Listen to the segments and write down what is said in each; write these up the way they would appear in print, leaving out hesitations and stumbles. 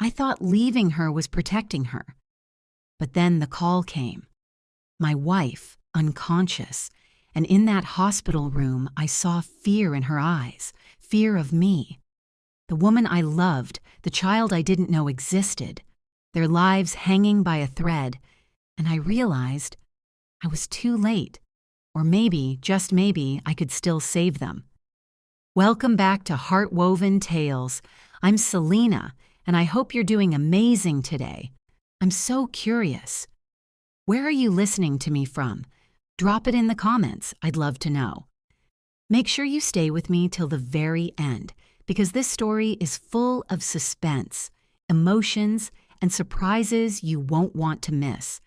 I thought leaving her was protecting her. But then the call came. My wife, unconscious, and in that hospital room I saw fear in her eyes, fear of me. The woman I loved, the child I didn't know existed, their lives hanging by a thread, and I realized I was too late, or maybe, just maybe, I could still save them. Welcome back to Heartwoven Tales. I'm Selena, and I hope you're doing amazing today. I'm so curious. Where are you listening to me from? Drop it in the comments, I'd love to know. Make sure you stay with me till the very end, because this story is full of suspense, emotions, and surprises you won't want to miss.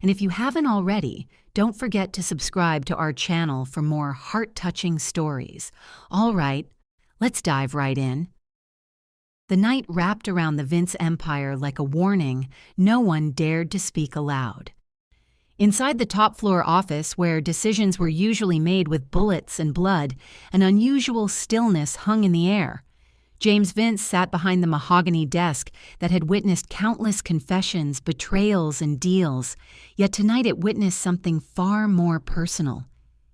And if you haven't already, don't forget to subscribe to our channel for more heart-touching stories. All right, let's dive right in. The night wrapped around the Vince empire like a warning no one dared to speak aloud. Inside the top-floor office, where decisions were usually made with bullets and blood, an unusual stillness hung in the air. James Vince sat behind the mahogany desk that had witnessed countless confessions, betrayals, and deals, yet tonight it witnessed something far more personal: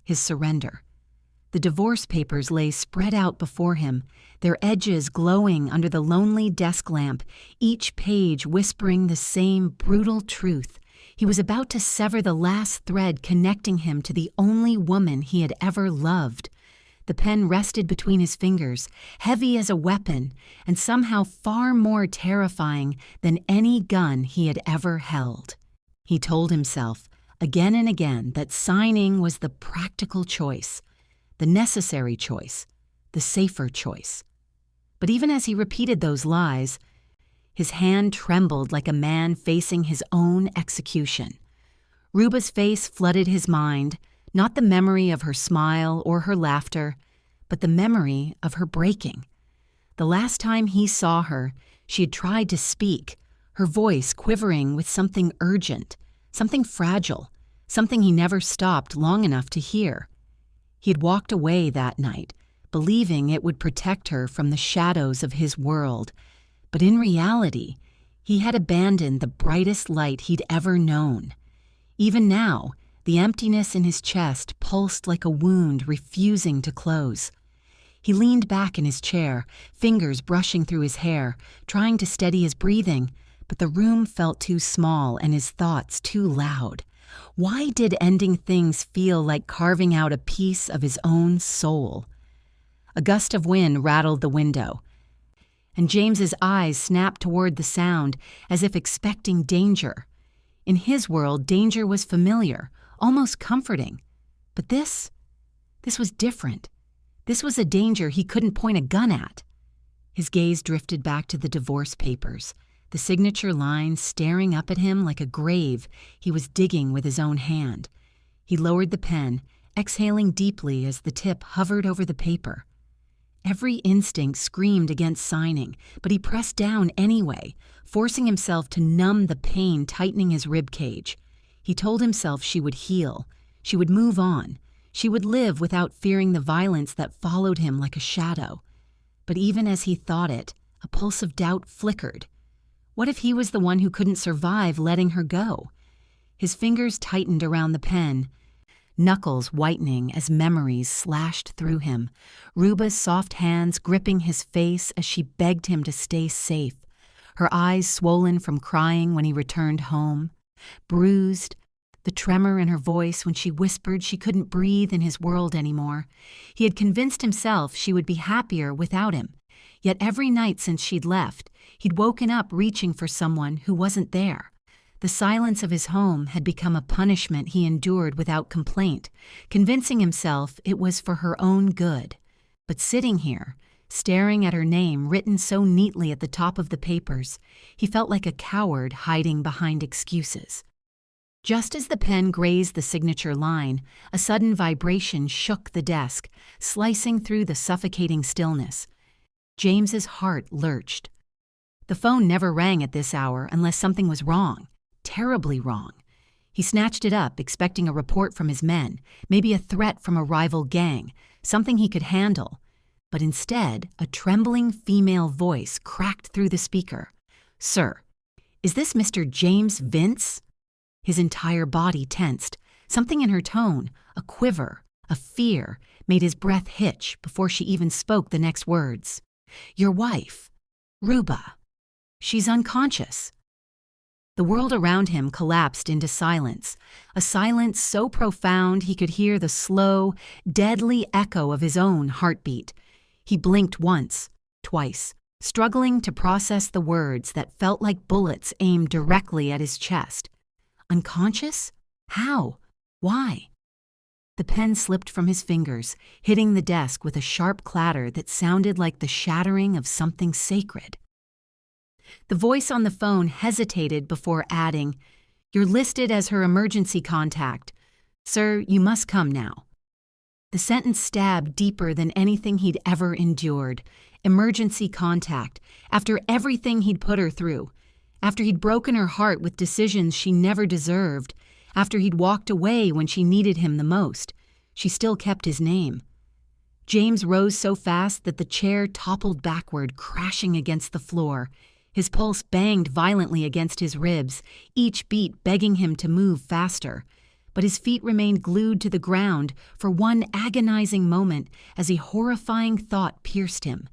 his surrender. The divorce papers lay spread out before him, their edges glowing under the lonely desk lamp, each page whispering the same brutal truth. He was about to sever the last thread connecting him to the only woman he had ever loved. The pen rested between his fingers, heavy as a weapon, and somehow far more terrifying than any gun he had ever held. He told himself, again and again, that signing was the practical choice, the necessary choice, the safer choice. But even as he repeated those lies, his hand trembled like a man facing his own execution. Ruba's face flooded his mind, not the memory of her smile or her laughter, but the memory of her breaking. The last time he saw her, she had tried to speak, her voice quivering with something urgent, something fragile, something he never stopped long enough to hear. He had walked away that night, believing it would protect her from the shadows of his world, but in reality, he had abandoned the brightest light he'd ever known. Even now, the emptiness in his chest pulsed like a wound refusing to close. He leaned back in his chair, fingers brushing through his hair, trying to steady his breathing, but the room felt too small and his thoughts too loud. Why did ending things feel like carving out a piece of his own soul? A gust of wind rattled the window, and James's eyes snapped toward the sound as if expecting danger. In his world, danger was familiar, almost comforting. But this was different. This was a danger he couldn't point a gun at. His gaze drifted back to the divorce papers, the signature line staring up at him like a grave he was digging with his own hand. He lowered the pen, exhaling deeply as the tip hovered over the paper. Every instinct screamed against signing, but he pressed down anyway, forcing himself to numb the pain tightening his ribcage. He told himself she would heal, she would move on, she would live without fearing the violence that followed him like a shadow. But even as he thought it, a pulse of doubt flickered. What if he was the one who couldn't survive letting her go? His fingers tightened around the pen, knuckles whitening as memories slashed through him, Ruba's soft hands gripping his face as she begged him to stay safe, her eyes swollen from crying when he returned home, bruised, the tremor in her voice when she whispered she couldn't breathe in his world anymore. He had convinced himself she would be happier without him, yet every night since she'd left, he'd woken up reaching for someone who wasn't there. The silence of his home had become a punishment he endured without complaint, convincing himself it was for her own good. But sitting here, staring at her name written so neatly at the top of the papers, he felt like a coward hiding behind excuses. Just as the pen grazed the signature line, a sudden vibration shook the desk, slicing through the suffocating stillness. James's heart lurched. The phone never rang at this hour unless something was wrong. Terribly wrong. He snatched it up, expecting a report from his men, maybe a threat from a rival gang, something he could handle. But instead, a trembling female voice cracked through the speaker. "Sir, is this Mr. James Vince?" His entire body tensed. Something in her tone, a quiver, a fear, made his breath hitch before she even spoke the next words. "Your wife, Ruba. She's unconscious." The world around him collapsed into silence, a silence so profound he could hear the slow, deadly echo of his own heartbeat. He blinked once, twice, struggling to process the words that felt like bullets aimed directly at his chest. Unconscious? How? Why? The pen slipped from his fingers, hitting the desk with a sharp clatter that sounded like the shattering of something sacred. The voice on the phone hesitated before adding, "You're listed as her emergency contact. Sir, you must come now." The sentence stabbed deeper than anything he'd ever endured. Emergency contact, after everything he'd put her through, after he'd broken her heart with decisions she never deserved, after he'd walked away when she needed him the most. She still kept his name. James rose so fast that the chair toppled backward, crashing against the floor. His pulse banged violently against his ribs, each beat begging him to move faster. But his feet remained glued to the ground for one agonizing moment as a horrifying thought pierced him.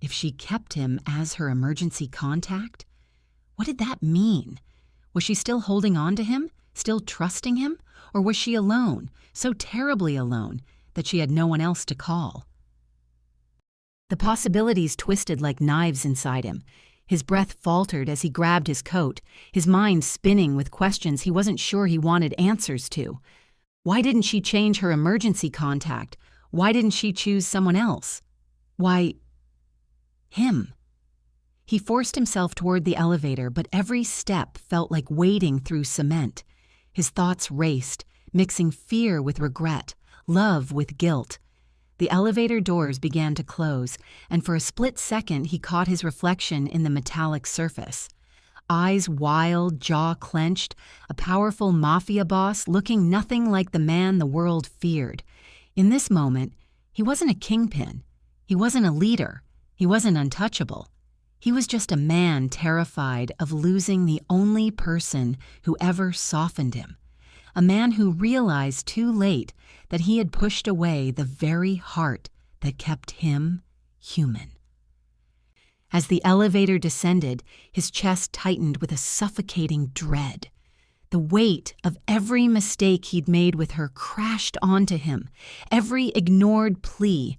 If she kept him as her emergency contact? What did that mean? Was she still holding on to him, still trusting him? Or was she alone, so terribly alone, that she had no one else to call? The possibilities twisted like knives inside him. His breath faltered as he grabbed his coat, his mind spinning with questions he wasn't sure he wanted answers to. Why didn't she change her emergency contact? Why didn't she choose someone else? Why, him? He forced himself toward the elevator, but every step felt like wading through cement. His thoughts raced, mixing fear with regret, love with guilt. The elevator doors began to close, and for a split second he caught his reflection in the metallic surface. Eyes wild, jaw clenched, a powerful Mafia boss looking nothing like the man the world feared. In this moment, he wasn't a kingpin. He wasn't a leader. He wasn't untouchable. He was just a man terrified of losing the only person who ever softened him. A man who realized too late that he had pushed away the very heart that kept him human. As the elevator descended, his chest tightened with a suffocating dread. The weight of every mistake he'd made with her crashed onto him, every ignored plea,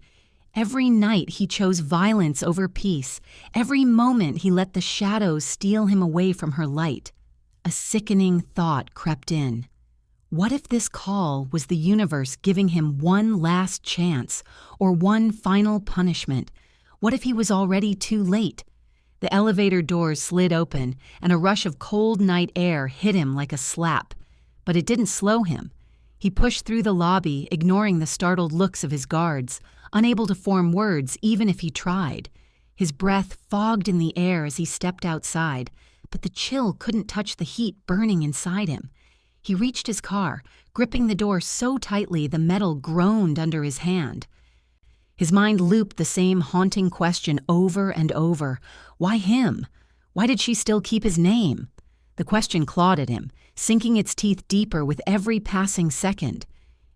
every night he chose violence over peace, every moment he let the shadows steal him away from her light. A sickening thought crept in. What if this call was the universe giving him one last chance or one final punishment? What if he was already too late? The elevator doors slid open and a rush of cold night air hit him like a slap. But it didn't slow him. He pushed through the lobby, ignoring the startled looks of his guards, unable to form words even if he tried. His breath fogged in the air as he stepped outside, but the chill couldn't touch the heat burning inside him. He reached his car, gripping the door so tightly the metal groaned under his hand. His mind looped the same haunting question over and over. Why him? Why did she still keep his name? The question clawed at him, sinking its teeth deeper with every passing second.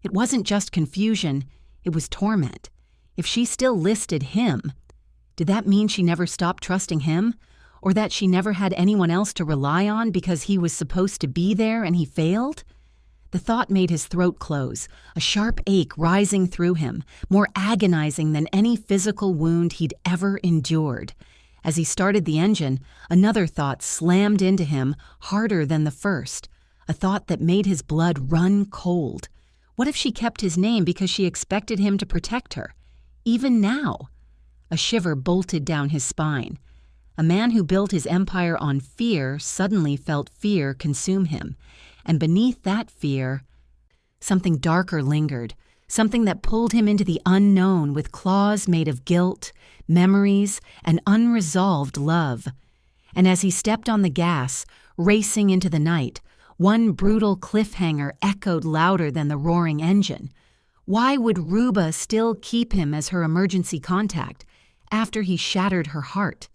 It wasn't just confusion, it was torment. If she still listed him, did that mean she never stopped trusting him? Or that she never had anyone else to rely on because he was supposed to be there and he failed? The thought made his throat close, a sharp ache rising through him, more agonizing than any physical wound he'd ever endured. As he started the engine, another thought slammed into him, harder than the first, a thought that made his blood run cold. What if she kept his name because she expected him to protect her? Even now? A shiver bolted down his spine. A man who built his empire on fear suddenly felt fear consume him, and beneath that fear, something darker lingered, something that pulled him into the unknown with claws made of guilt, memories, and unresolved love. And as he stepped on the gas, racing into the night, one brutal cliffhanger echoed louder than the roaring engine. Why would Ruba still keep him as her emergency contact after he shattered her heart?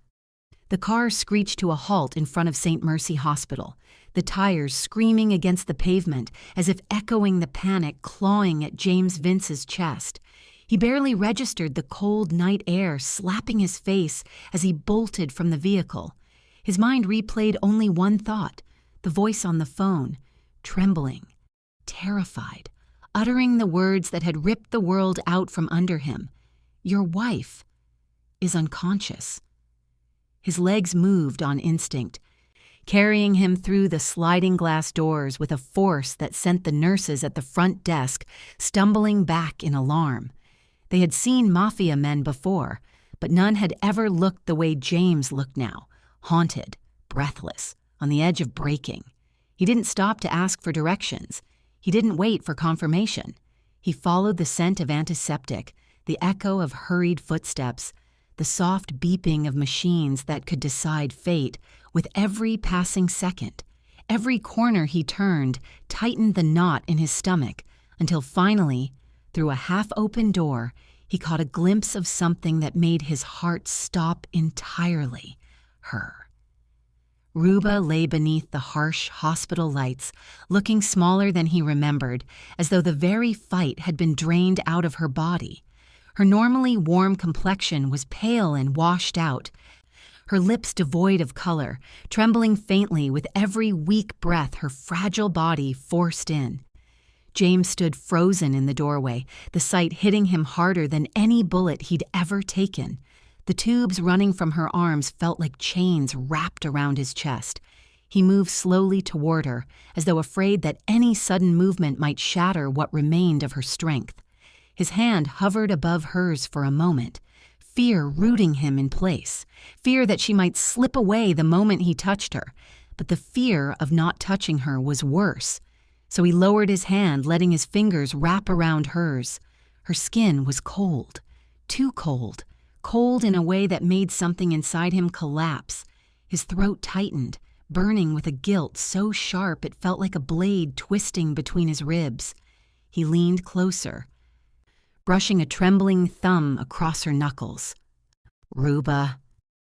The car screeched to a halt in front of St. Mercy Hospital, the tires screaming against the pavement as if echoing the panic clawing at James Vince's chest. He barely registered the cold night air slapping his face as he bolted from the vehicle. His mind replayed only one thought, the voice on the phone, trembling, terrified, uttering the words that had ripped the world out from under him. "Your wife is unconscious." His legs moved on instinct, carrying him through the sliding glass doors with a force that sent the nurses at the front desk stumbling back in alarm. They had seen Mafia men before, but none had ever looked the way James looked now, haunted, breathless, on the edge of breaking. He didn't stop to ask for directions. He didn't wait for confirmation. He followed the scent of antiseptic, the echo of hurried footsteps, the soft beeping of machines that could decide fate with every passing second. Every corner he turned tightened the knot in his stomach until finally, through a half-open door, he caught a glimpse of something that made his heart stop entirely. Her. Ruba lay beneath the harsh hospital lights, looking smaller than he remembered, as though the very fight had been drained out of her body. Her normally warm complexion was pale and washed out, her lips devoid of color, trembling faintly with every weak breath her fragile body forced in. James stood frozen in the doorway, the sight hitting him harder than any bullet he'd ever taken. The tubes running from her arms felt like chains wrapped around his chest. He moved slowly toward her, as though afraid that any sudden movement might shatter what remained of her strength. His hand hovered above hers for a moment, fear rooting him in place, fear that she might slip away the moment he touched her. But the fear of not touching her was worse. So he lowered his hand, letting his fingers wrap around hers. Her skin was cold, too cold, cold in a way that made something inside him collapse. His throat tightened, burning with a guilt so sharp it felt like a blade twisting between his ribs. He leaned closer, brushing a trembling thumb across her knuckles. "Ruba,"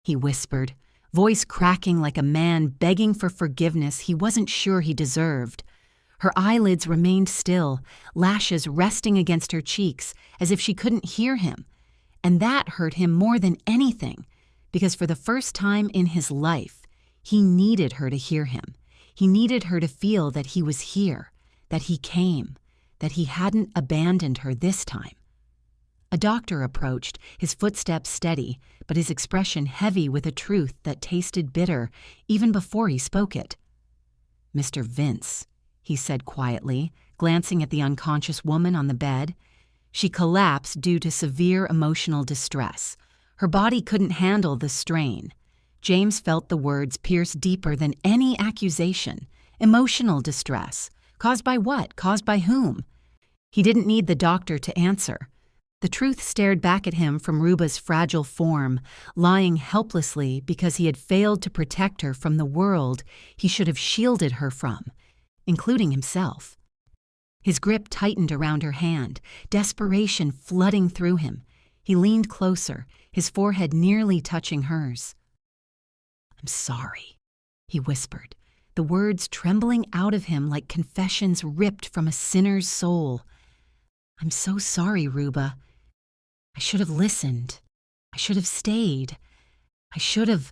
he whispered, voice cracking like a man begging for forgiveness he wasn't sure he deserved. Her eyelids remained still, lashes resting against her cheeks as if she couldn't hear him. And that hurt him more than anything, because for the first time in his life, he needed her to hear him. He needed her to feel that he was here, that he came, that he hadn't abandoned her this time. A doctor approached, his footsteps steady, but his expression heavy with a truth that tasted bitter even before he spoke it. "Mr. Vince," he said quietly, glancing at the unconscious woman on the bed. She collapsed due to severe emotional distress. Her body couldn't handle the strain. James felt the words pierce deeper than any accusation. Emotional distress. Caused by what? Caused by whom? He didn't need the doctor to answer. The truth stared back at him from Ruba's fragile form, lying helplessly because he had failed to protect her from the world he should have shielded her from, including himself. His grip tightened around her hand, desperation flooding through him. He leaned closer, his forehead nearly touching hers. "I'm sorry," he whispered, the words trembling out of him like confessions ripped from a sinner's soul. "I'm so sorry, Ruba. I should have listened. I should have stayed. I should have—"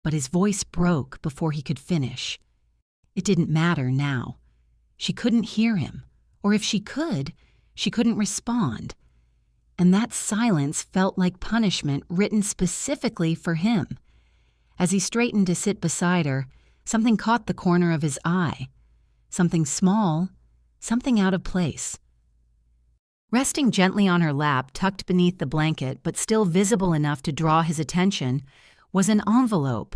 But his voice broke before he could finish. It didn't matter now. She couldn't hear him, or if she could, she couldn't respond. And that silence felt like punishment written specifically for him. As he straightened to sit beside her, something caught the corner of his eye. Something small, something out of place. Resting gently on her lap, tucked beneath the blanket but still visible enough to draw his attention, was an envelope.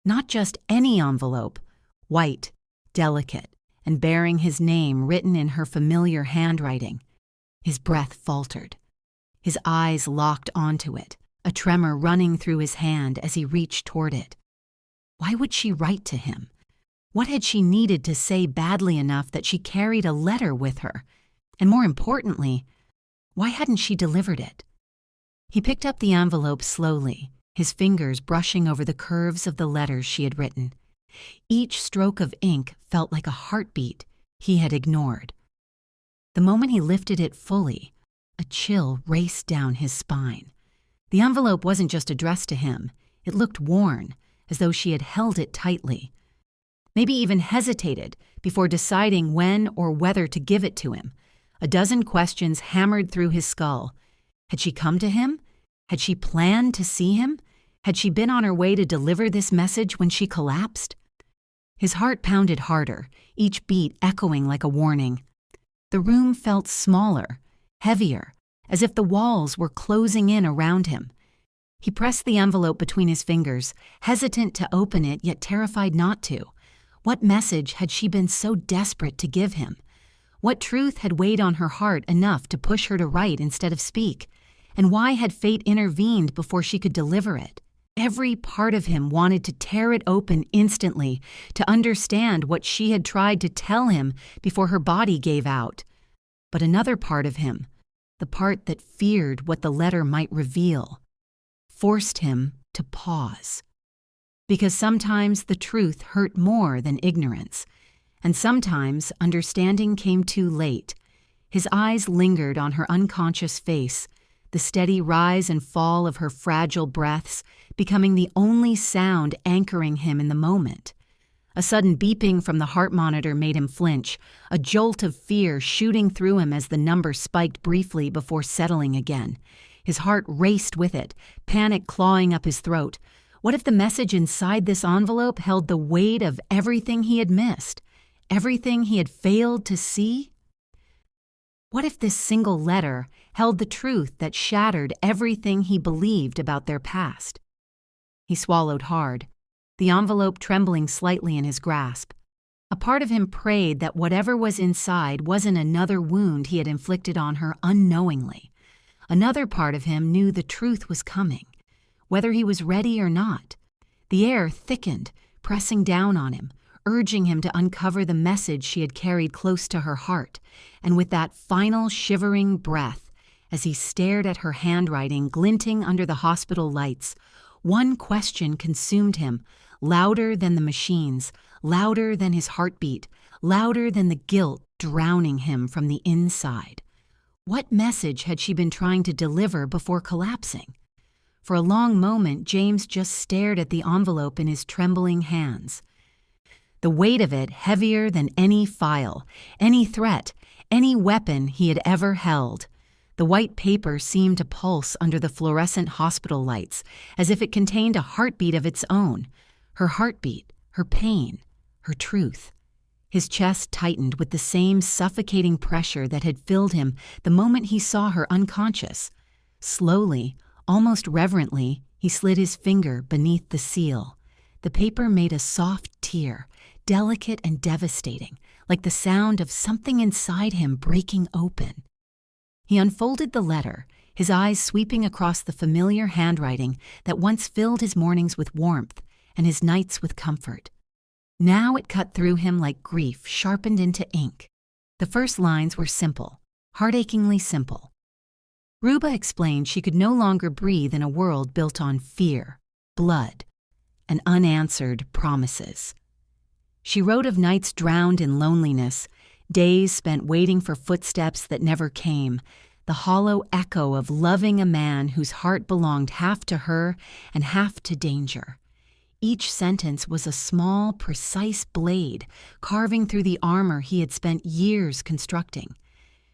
Not just any envelope, white, delicate, and bearing his name written in her familiar handwriting. His breath faltered. His eyes locked onto it, a tremor running through his hand as he reached toward it. Why would she write to him? What had she needed to say badly enough that she carried a letter with her? And more importantly, why hadn't she delivered it? He picked up the envelope slowly, his fingers brushing over the curves of the letters she had written. Each stroke of ink felt like a heartbeat he had ignored. The moment he lifted it fully, a chill raced down his spine. The envelope wasn't just addressed to him. It looked worn, as though she had held it tightly. Maybe even hesitated before deciding when or whether to give it to him. A dozen questions hammered through his skull. Had she come to him? Had she planned to see him? Had she been on her way to deliver this message when she collapsed? His heart pounded harder, each beat echoing like a warning. The room felt smaller, heavier, as if the walls were closing in around him. He pressed the envelope between his fingers, hesitant to open it yet terrified not to. What message had she been so desperate to give him? What truth had weighed on her heart enough to push her to write instead of speak? And why had fate intervened before she could deliver it? Every part of him wanted to tear it open instantly, to understand what she had tried to tell him before her body gave out. But another part of him, the part that feared what the letter might reveal, forced him to pause. Because sometimes the truth hurt more than ignorance, and sometimes understanding came too late. His eyes lingered on her unconscious face, the steady rise and fall of her fragile breaths becoming the only sound anchoring him in the moment. A sudden beeping from the heart monitor made him flinch, a jolt of fear shooting through him as the number spiked briefly before settling again. His heart raced with it, panic clawing up his throat. What if the message inside this envelope held the weight of everything he had missed, everything he had failed to see? What if this single letter held the truth that shattered everything he believed about their past? He swallowed hard, the envelope trembling slightly in his grasp. A part of him prayed that whatever was inside wasn't another wound he had inflicted on her unknowingly. Another part of him knew the truth was coming, whether he was ready or not. The air thickened, pressing down on him, urging him to uncover the message she had carried close to her heart. And with that final shivering breath, as he stared at her handwriting glinting under the hospital lights, one question consumed him, louder than the machines, louder than his heartbeat, louder than the guilt drowning him from the inside. What message had she been trying to deliver before collapsing? For a long moment, James just stared at the envelope in his trembling hands. The weight of it heavier than any file, any threat, any weapon he had ever held. The white paper seemed to pulse under the fluorescent hospital lights, as if it contained a heartbeat of its own. Her heartbeat, her pain, her truth. His chest tightened with the same suffocating pressure that had filled him the moment he saw her unconscious. Slowly, almost reverently, he slid his finger beneath the seal. The paper made a soft tear, delicate and devastating, like the sound of something inside him breaking open. He unfolded the letter, his eyes sweeping across the familiar handwriting that once filled his mornings with warmth and his nights with comfort. Now it cut through him like grief sharpened into ink. The first lines were simple, heartachingly simple. Ruba explained she could no longer breathe in a world built on fear, blood, and unanswered promises. She wrote of nights drowned in loneliness, days spent waiting for footsteps that never came, the hollow echo of loving a man whose heart belonged half to her and half to danger. Each sentence was a small, precise blade carving through the armor he had spent years constructing.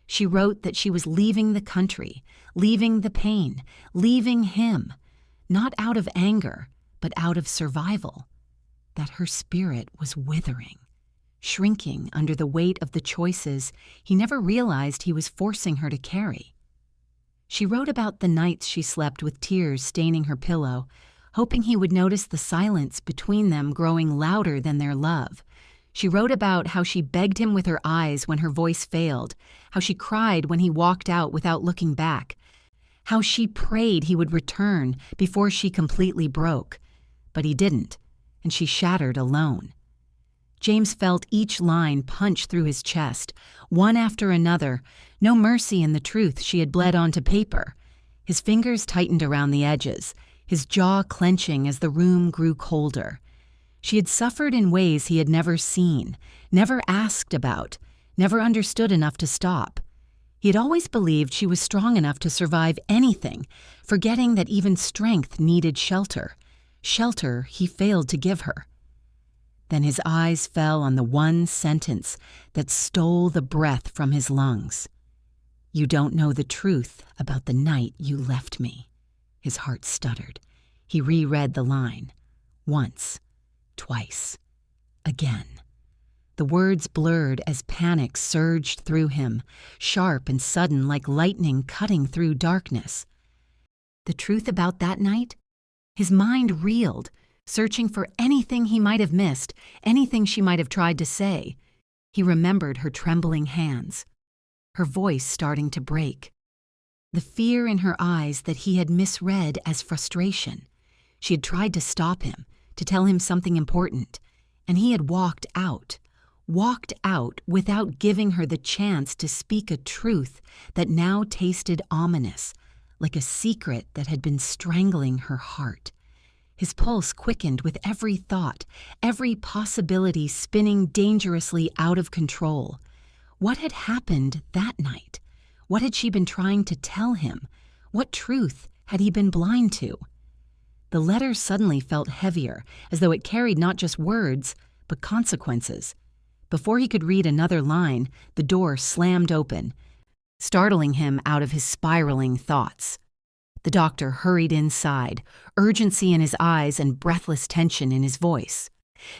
She wrote that she was leaving the country, leaving the pain, leaving him, not out of anger, but out of survival. That her spirit was withering, shrinking under the weight of the choices he never realized he was forcing her to carry. She wrote about the nights she slept with tears staining her pillow, hoping he would notice the silence between them growing louder than their love. She wrote about how she begged him with her eyes when her voice failed, how she cried when he walked out without looking back, how she prayed he would return before she completely broke. But he didn't, and she shattered alone. James felt each line punch through his chest, one after another, no mercy in the truth she had bled onto paper. His fingers tightened around the edges, his jaw clenching as the room grew colder. She had suffered in ways he had never seen, never asked about, never understood enough to stop. He had always believed she was strong enough to survive anything, forgetting that even strength needed shelter. Shelter he failed to give her. Then his eyes fell on the one sentence that stole the breath from his lungs. "You don't know the truth about the night you left me." His heart stuttered. He reread the line. Once. Twice. Again. The words blurred as panic surged through him, sharp and sudden like lightning cutting through darkness. The truth about that night? His mind reeled, searching for anything he might have missed, anything she might have tried to say. He remembered her trembling hands, her voice starting to break, the fear in her eyes that he had misread as frustration. She had tried to stop him, to tell him something important, and he had walked out without giving her the chance to speak a truth that now tasted ominous, like a secret that had been strangling her heart. His pulse quickened with every thought, every possibility spinning dangerously out of control. What had happened that night? What had she been trying to tell him? What truth had he been blind to? The letter suddenly felt heavier, as though it carried not just words, but consequences. Before he could read another line, the door slammed open, startling him out of his spiraling thoughts. The doctor hurried inside, urgency in his eyes and breathless tension in his voice.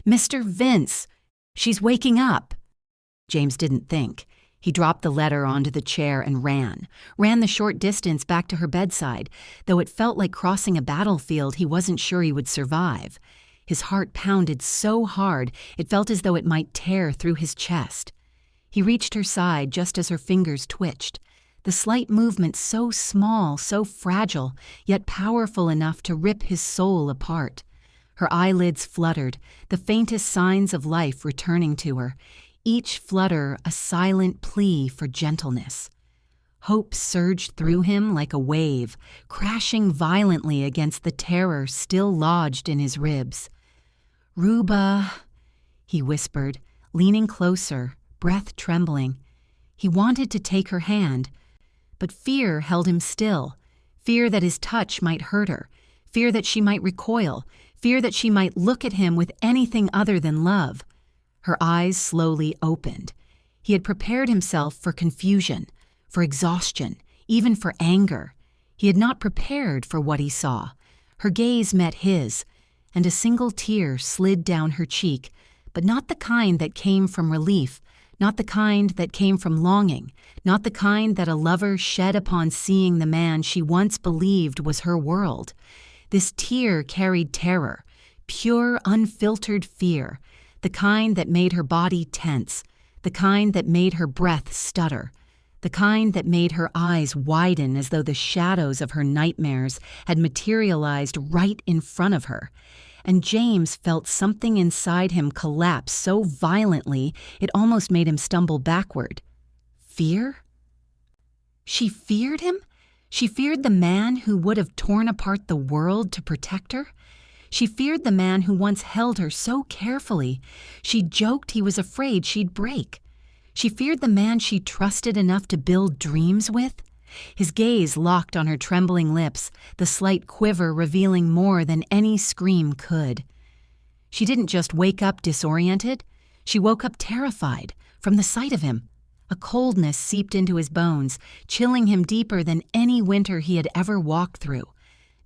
"Mr. Vince! She's waking up!" James didn't think. He dropped the letter onto the chair and ran the short distance back to her bedside, though it felt like crossing a battlefield he wasn't sure he would survive. His heart pounded so hard it felt as though it might tear through his chest. He reached her side just as her fingers twitched, the slight movement so small, so fragile, yet powerful enough to rip his soul apart. Her eyelids fluttered, the faintest signs of life returning to her, each flutter a silent plea for gentleness. Hope surged through him like a wave, crashing violently against the terror still lodged in his ribs. "Ruba," he whispered, leaning closer, breath trembling. He wanted to take her hand, but fear held him still, fear that his touch might hurt her, fear that she might recoil, fear that she might look at him with anything other than love. Her eyes slowly opened. He had prepared himself for confusion, for exhaustion, even for anger. He had not prepared for what he saw. Her gaze met his, and a single tear slid down her cheek, but not the kind that came from relief, not the kind that came from longing, not the kind that a lover shed upon seeing the man she once believed was her world. This tear carried terror, pure, unfiltered fear, the kind that made her body tense, the kind that made her breath stutter, the kind that made her eyes widen as though the shadows of her nightmares had materialized right in front of her. And James felt something inside him collapse so violently it almost made him stumble backward. Fear? She feared him? She feared the man who would have torn apart the world to protect her? She feared the man who once held her so carefully. She joked he was afraid she'd break. She feared the man she trusted enough to build dreams with. His gaze locked on her trembling lips, the slight quiver revealing more than any scream could. She didn't just wake up disoriented. She woke up terrified from the sight of him. A coldness seeped into his bones, chilling him deeper than any winter he had ever walked through.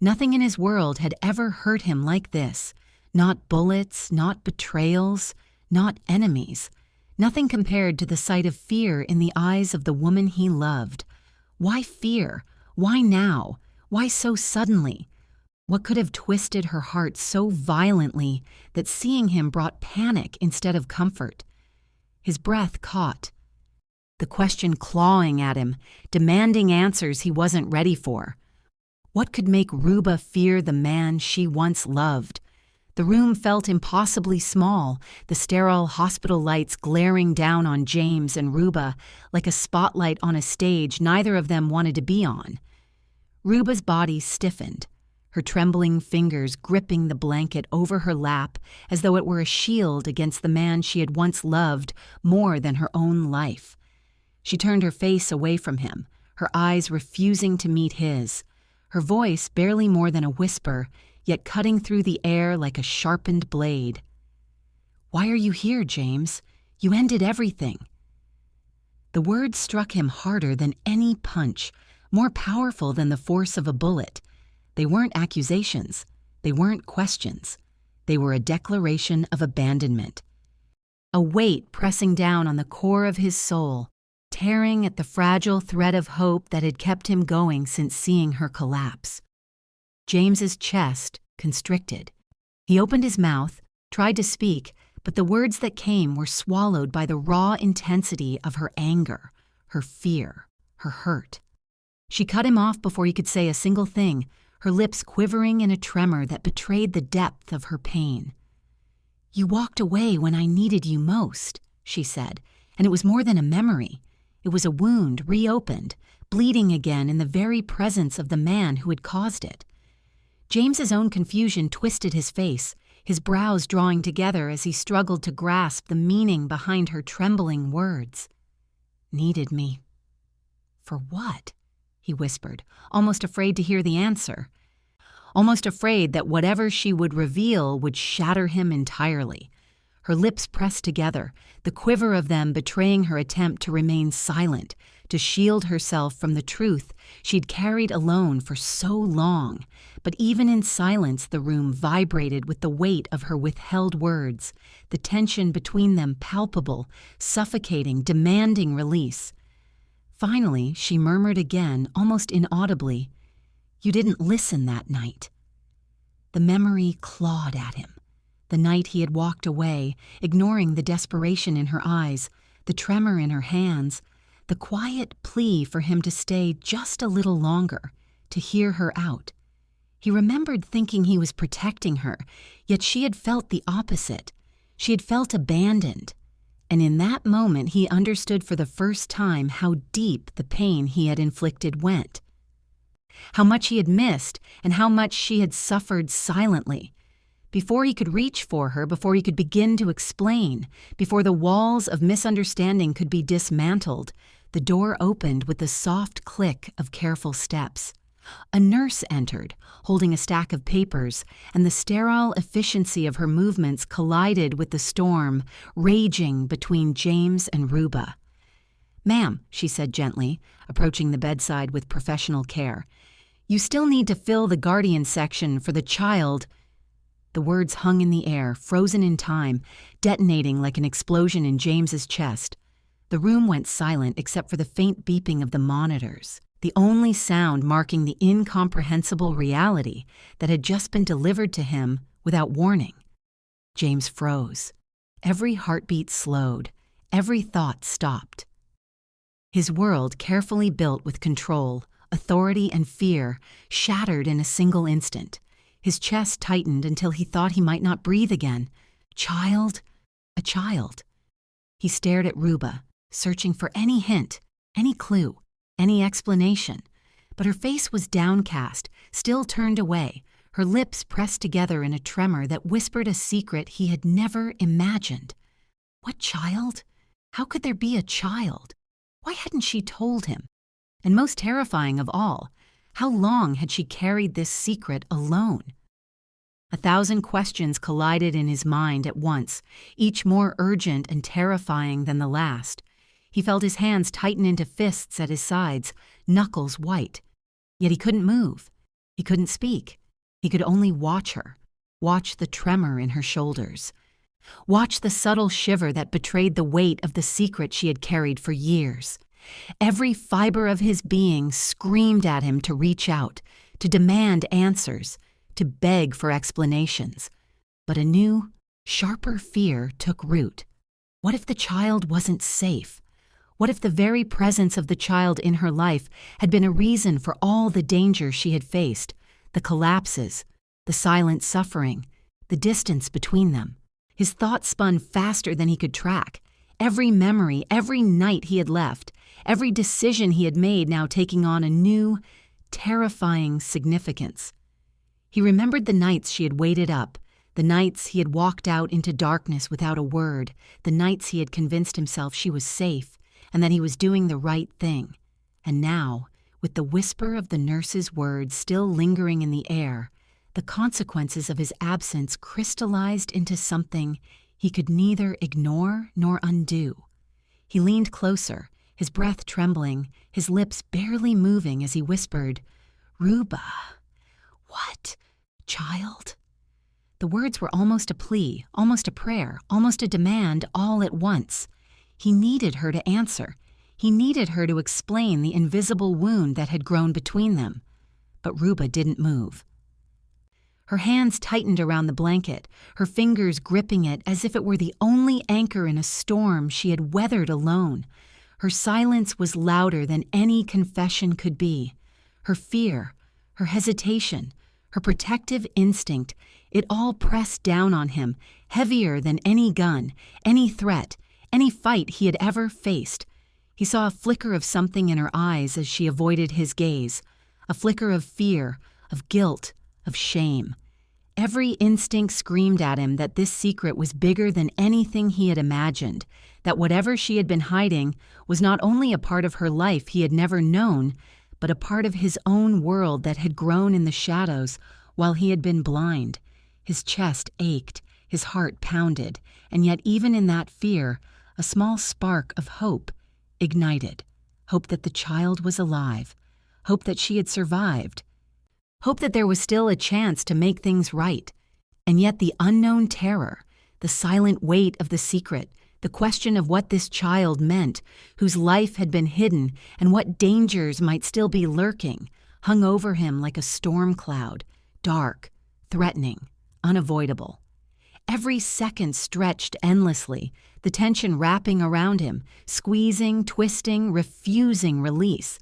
Nothing in his world had ever hurt him like this. Not bullets, not betrayals, not enemies. Nothing compared to the sight of fear in the eyes of the woman he loved. Why fear? Why now? Why so suddenly? What could have twisted her heart so violently that seeing him brought panic instead of comfort? His breath caught, the question clawing at him, demanding answers he wasn't ready for. What could make Ruba fear the man she once loved? The room felt impossibly small, the sterile hospital lights glaring down on James and Ruba like a spotlight on a stage neither of them wanted to be on. Ruba's body stiffened. her trembling fingers gripping the blanket over her lap as though it were a shield against the man she had once loved more than her own life. She turned her face away from him, her eyes refusing to meet his, her voice barely more than a whisper, yet cutting through the air like a sharpened blade. "Why are you here, James? You ended everything." The words struck him harder than any punch, more powerful than the force of a bullet. They weren't accusations. They weren't questions. They were a declaration of abandonment. A weight pressing down on the core of his soul, tearing at the fragile thread of hope that had kept him going since seeing her collapse. James's chest constricted. He opened his mouth, tried to speak, but the words that came were swallowed by the raw intensity of her anger, her fear, her hurt. She cut him off before he could say a single thing, her lips quivering in a tremor that betrayed the depth of her pain. "You walked away when I needed you most," she said, and it was more than a memory. It was a wound reopened, bleeding again in the very presence of the man who had caused it. James's own confusion twisted his face, his brows drawing together as he struggled to grasp the meaning behind her trembling words. "Needed me. For what?" he whispered, almost afraid to hear the answer. Almost afraid that whatever she would reveal would shatter him entirely. Her lips pressed together, the quiver of them betraying her attempt to remain silent, to shield herself from the truth she'd carried alone for so long. But even in silence, the room vibrated with the weight of her withheld words, the tension between them palpable, suffocating, demanding release. Finally, she murmured again, almost inaudibly, "You didn't listen that night." The memory clawed at him. The night he had walked away, ignoring the desperation in her eyes, the tremor in her hands, the quiet plea for him to stay just a little longer, to hear her out. He remembered thinking he was protecting her, yet she had felt the opposite. She had felt abandoned. And in that moment he understood for the first time how deep the pain he had inflicted went. How much he had missed and how much she had suffered silently. Before he could reach for her, before he could begin to explain, before the walls of misunderstanding could be dismantled, the door opened with the soft click of careful steps. A nurse entered, holding a stack of papers, and the sterile efficiency of her movements collided with the storm raging between James and Ruba. "Ma'am," she said gently, approaching the bedside with professional care, "you still need to fill the guardian section for the child." The words hung in the air, frozen in time, detonating like an explosion in James's chest. The room went silent except for the faint beeping of the monitors, the only sound marking the incomprehensible reality that had just been delivered to him without warning. James froze. Every heartbeat slowed. Every thought stopped. His world, carefully built with control, authority, and fear, shattered in a single instant. His chest tightened until he thought he might not breathe again. Child? A child. He stared at Ruba, searching for any hint, any clue, any explanation. But her face was downcast, still turned away, her lips pressed together in a tremor that whispered a secret he had never imagined. What child? How could there be a child? Why hadn't she told him? And most terrifying of all, how long had she carried this secret alone? 1,000 questions collided in his mind at once, each more urgent and terrifying than the last. He felt his hands tighten into fists at his sides, knuckles white. Yet he couldn't move. He couldn't speak. He could only watch her, watch the tremor in her shoulders, watch the subtle shiver that betrayed the weight of the secret she had carried for years. Every fiber of his being screamed at him to reach out, to demand answers, to beg for explanations. But a new, sharper fear took root. What if the child wasn't safe? What if the very presence of the child in her life had been a reason for all the danger she had faced, the collapses, the silent suffering, the distance between them? His thoughts spun faster than he could track. Every memory, every night he had left, every decision he had made now taking on a new, terrifying significance. He remembered the nights she had waited up, the nights he had walked out into darkness without a word, the nights he had convinced himself she was safe and that he was doing the right thing. And now, with the whisper of the nurse's words still lingering in the air, the consequences of his absence crystallized into something he could neither ignore nor undo. He leaned closer, his breath trembling, his lips barely moving as he whispered, "Ruba." "What, child?" The words were almost a plea, almost a prayer, almost a demand all at once. He needed her to answer. He needed her to explain the invisible wound that had grown between them. But Ruba didn't move. Her hands tightened around the blanket, her fingers gripping it as if it were the only anchor in a storm she had weathered alone. Her silence was louder than any confession could be. Her fear, her hesitation, her protective instinct, it all pressed down on him, heavier than any gun, any threat, any fight he had ever faced. He saw a flicker of something in her eyes as she avoided his gaze, a flicker of fear, of guilt, of shame. Every instinct screamed at him that this secret was bigger than anything he had imagined, that whatever she had been hiding was not only a part of her life he had never known, but a part of his own world that had grown in the shadows while he had been blind. His chest ached, his heart pounded, and yet even in that fear, a small spark of hope ignited. Hope that the child was alive, hope that she had survived, hope that there was still a chance to make things right. And yet the unknown terror, the silent weight of the secret, the question of what this child meant, whose life had been hidden and what dangers might still be lurking, hung over him like a storm cloud, dark, threatening, unavoidable. Every second stretched endlessly, the tension wrapping around him, squeezing, twisting, refusing release.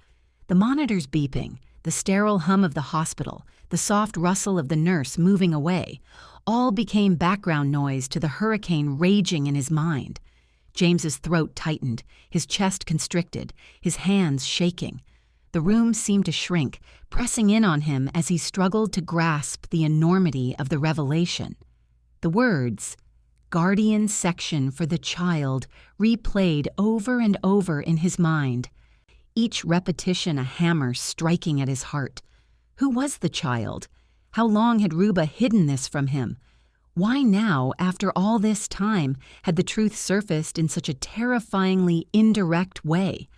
The monitors beeping, the sterile hum of the hospital, the soft rustle of the nurse moving away, all became background noise to the hurricane raging in his mind. James's throat tightened, his chest constricted, his hands shaking. The room seemed to shrink, pressing in on him as he struggled to grasp the enormity of the revelation. The words, "Guardian Section for the Child," replayed over and over in his mind, each repetition a hammer striking at his heart. Who was the child? How long had Ruba hidden this from him? Why now, after all this time, had the truth surfaced in such a terrifyingly indirect way?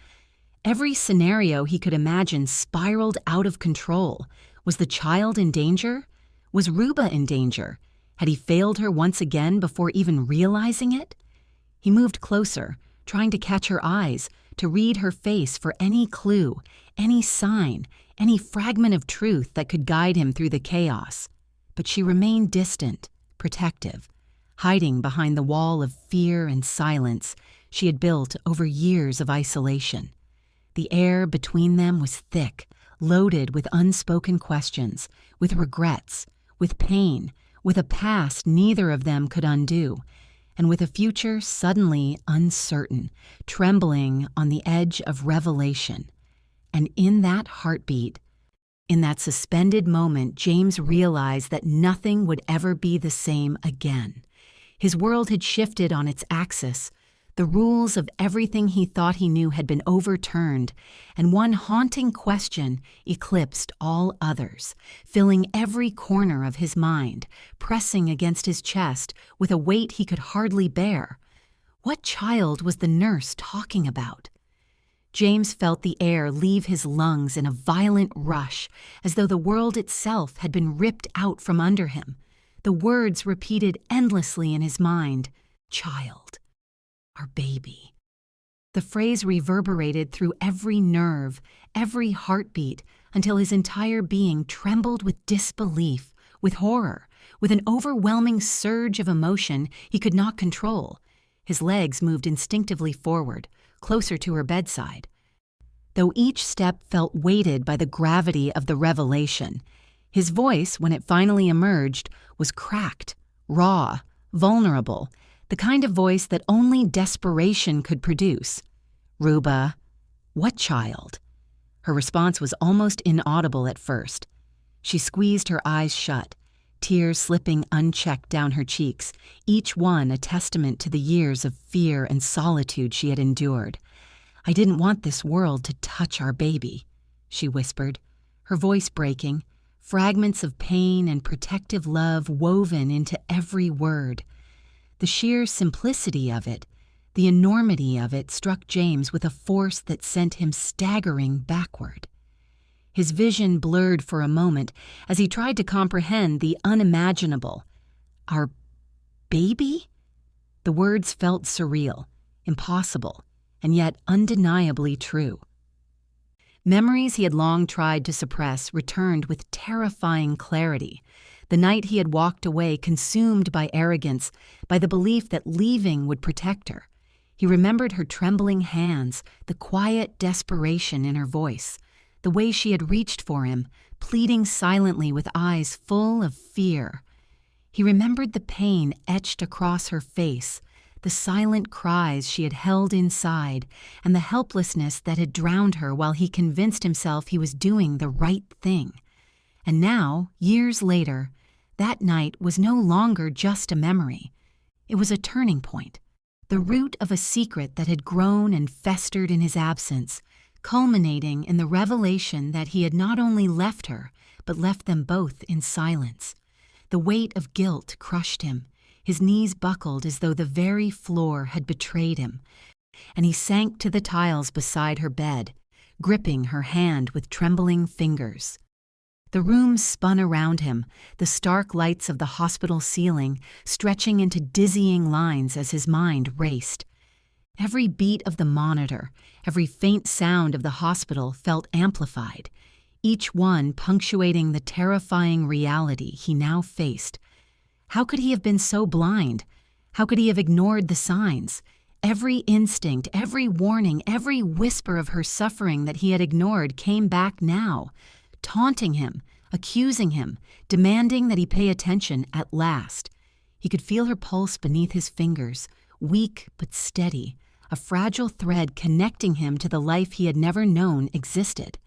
Every scenario he could imagine spiraled out of control. Was the child in danger? Was Ruba in danger? Had he failed her once again before even realizing it? He moved closer, trying to catch her eyes, to read her face for any clue, any sign, any fragment of truth that could guide him through the chaos. But she remained distant, protective, hiding behind the wall of fear and silence she had built over years of isolation. The air between them was thick, loaded with unspoken questions, with regrets, with pain, with a past neither of them could undo, and with a future suddenly uncertain, trembling on the edge of revelation. And in that heartbeat, in that suspended moment, James realized that nothing would ever be the same again. His world had shifted on its axis. The rules of everything he thought he knew had been overturned, and one haunting question eclipsed all others, filling every corner of his mind, pressing against his chest with a weight he could hardly bear. What child was the nurse talking about? James felt the air leave his lungs in a violent rush, as though the world itself had been ripped out from under him. The words repeated endlessly in his mind, "Child. Our baby." The phrase reverberated through every nerve, every heartbeat, until his entire being trembled with disbelief, with horror, with an overwhelming surge of emotion he could not control. His legs moved instinctively forward, closer to her bedside. Though each step felt weighted by the gravity of the revelation, his voice, when it finally emerged, was cracked, raw, vulnerable, the kind of voice that only desperation could produce. "Ruba." "What child?" Her response was almost inaudible at first. She squeezed her eyes shut, tears slipping unchecked down her cheeks, each one a testament to the years of fear and solitude she had endured. "I didn't want this world to touch our baby," she whispered, her voice breaking, fragments of pain and protective love woven into every word. The sheer simplicity of it, the enormity of it, struck James with a force that sent him staggering backward. His vision blurred for a moment as he tried to comprehend the unimaginable. Our baby? The words felt surreal, impossible, and yet undeniably true. Memories he had long tried to suppress returned with terrifying clarity. The night he had walked away, consumed by arrogance, by the belief that leaving would protect her. He remembered her trembling hands, the quiet desperation in her voice, the way she had reached for him, pleading silently with eyes full of fear. He remembered the pain etched across her face, the silent cries she had held inside, and the helplessness that had drowned her while he convinced himself he was doing the right thing. And now, years later, that night was no longer just a memory. It was a turning point, the root of a secret that had grown and festered in his absence, culminating in the revelation that he had not only left her, but left them both in silence. The weight of guilt crushed him. His knees buckled as though the very floor had betrayed him, and he sank to the tiles beside her bed, gripping her hand with trembling fingers. The room spun around him, the stark lights of the hospital ceiling stretching into dizzying lines as his mind raced. Every beat of the monitor, every faint sound of the hospital felt amplified, each one punctuating the terrifying reality he now faced. How could he have been so blind? How could he have ignored the signs? Every instinct, every warning, every whisper of her suffering that he had ignored came back now, taunting him, accusing him, demanding that he pay attention at last. He could feel her pulse beneath his fingers, weak but steady, a fragile thread connecting him to the life he had never known existed.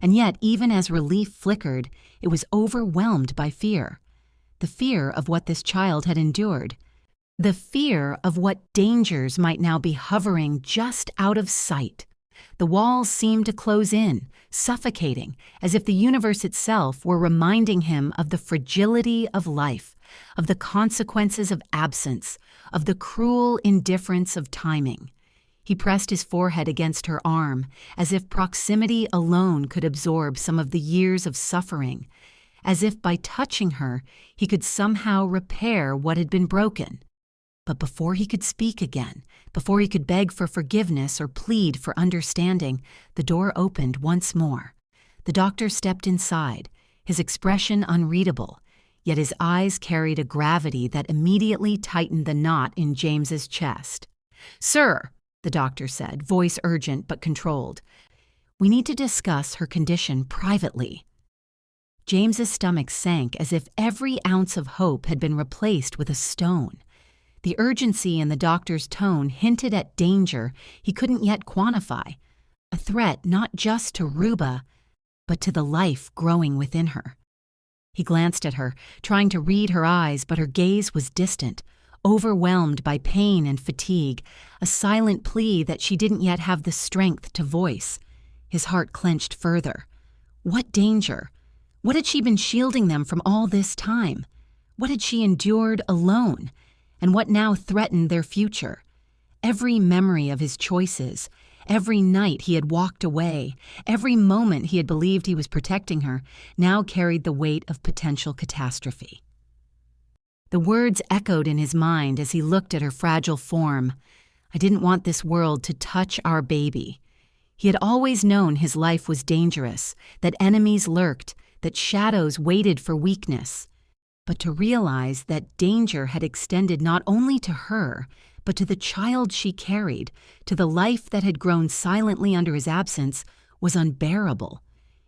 And yet, even as relief flickered, it was overwhelmed by fear. The fear of what this child had endured. The fear of what dangers might now be hovering just out of sight. The walls seemed to close in, suffocating, as if the universe itself were reminding him of the fragility of life, of the consequences of absence, of the cruel indifference of timing. He pressed his forehead against her arm, as if proximity alone could absorb some of the years of suffering, as if by touching her he could somehow repair what had been broken. But before he could speak again, before he could beg for forgiveness or plead for understanding, the door opened once more. The doctor stepped inside, his expression unreadable, yet his eyes carried a gravity that immediately tightened the knot in James's chest. "Sir," the doctor said, voice urgent but controlled, "we need to discuss her condition privately." James's stomach sank as if every ounce of hope had been replaced with a stone. The urgency in the doctor's tone hinted at danger he couldn't yet quantify, a threat not just to Ruba, but to the life growing within her. He glanced at her, trying to read her eyes, but her gaze was distant, overwhelmed by pain and fatigue, a silent plea that she didn't yet have the strength to voice. His heart clenched further. What danger? What had she been shielding them from all this time? What had she endured alone? And what now threatened their future? Every memory of his choices, every night he had walked away, every moment he had believed he was protecting her, now carried the weight of potential catastrophe. The words echoed in his mind as he looked at her fragile form. "I didn't want this world to touch our baby." He had always known his life was dangerous, that enemies lurked, that shadows waited for weakness. But to realize that danger had extended not only to her, but to the child she carried, to the life that had grown silently under his absence, was unbearable.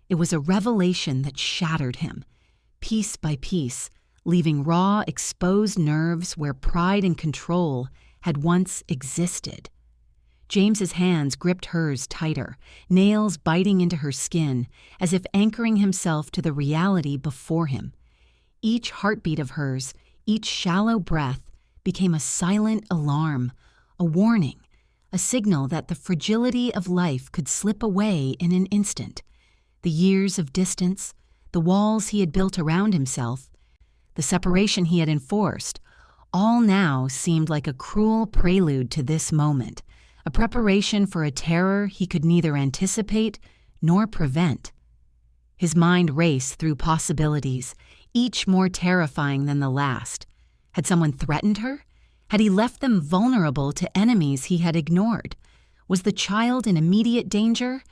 It was a revelation that shattered him, piece by piece, leaving raw, exposed nerves where pride and control had once existed. James's hands gripped hers tighter, nails biting into her skin, as if anchoring himself to the reality before him. Each heartbeat of hers, each shallow breath, became a silent alarm, a warning, a signal that the fragility of life could slip away in an instant. The years of distance, the walls he had built around himself, the separation he had enforced, all now seemed like a cruel prelude to this moment, a preparation for a terror he could neither anticipate nor prevent. His mind raced through possibilities, each more terrifying than the last. Had someone threatened her? Had he left them vulnerable to enemies he had ignored? Was the child in immediate danger?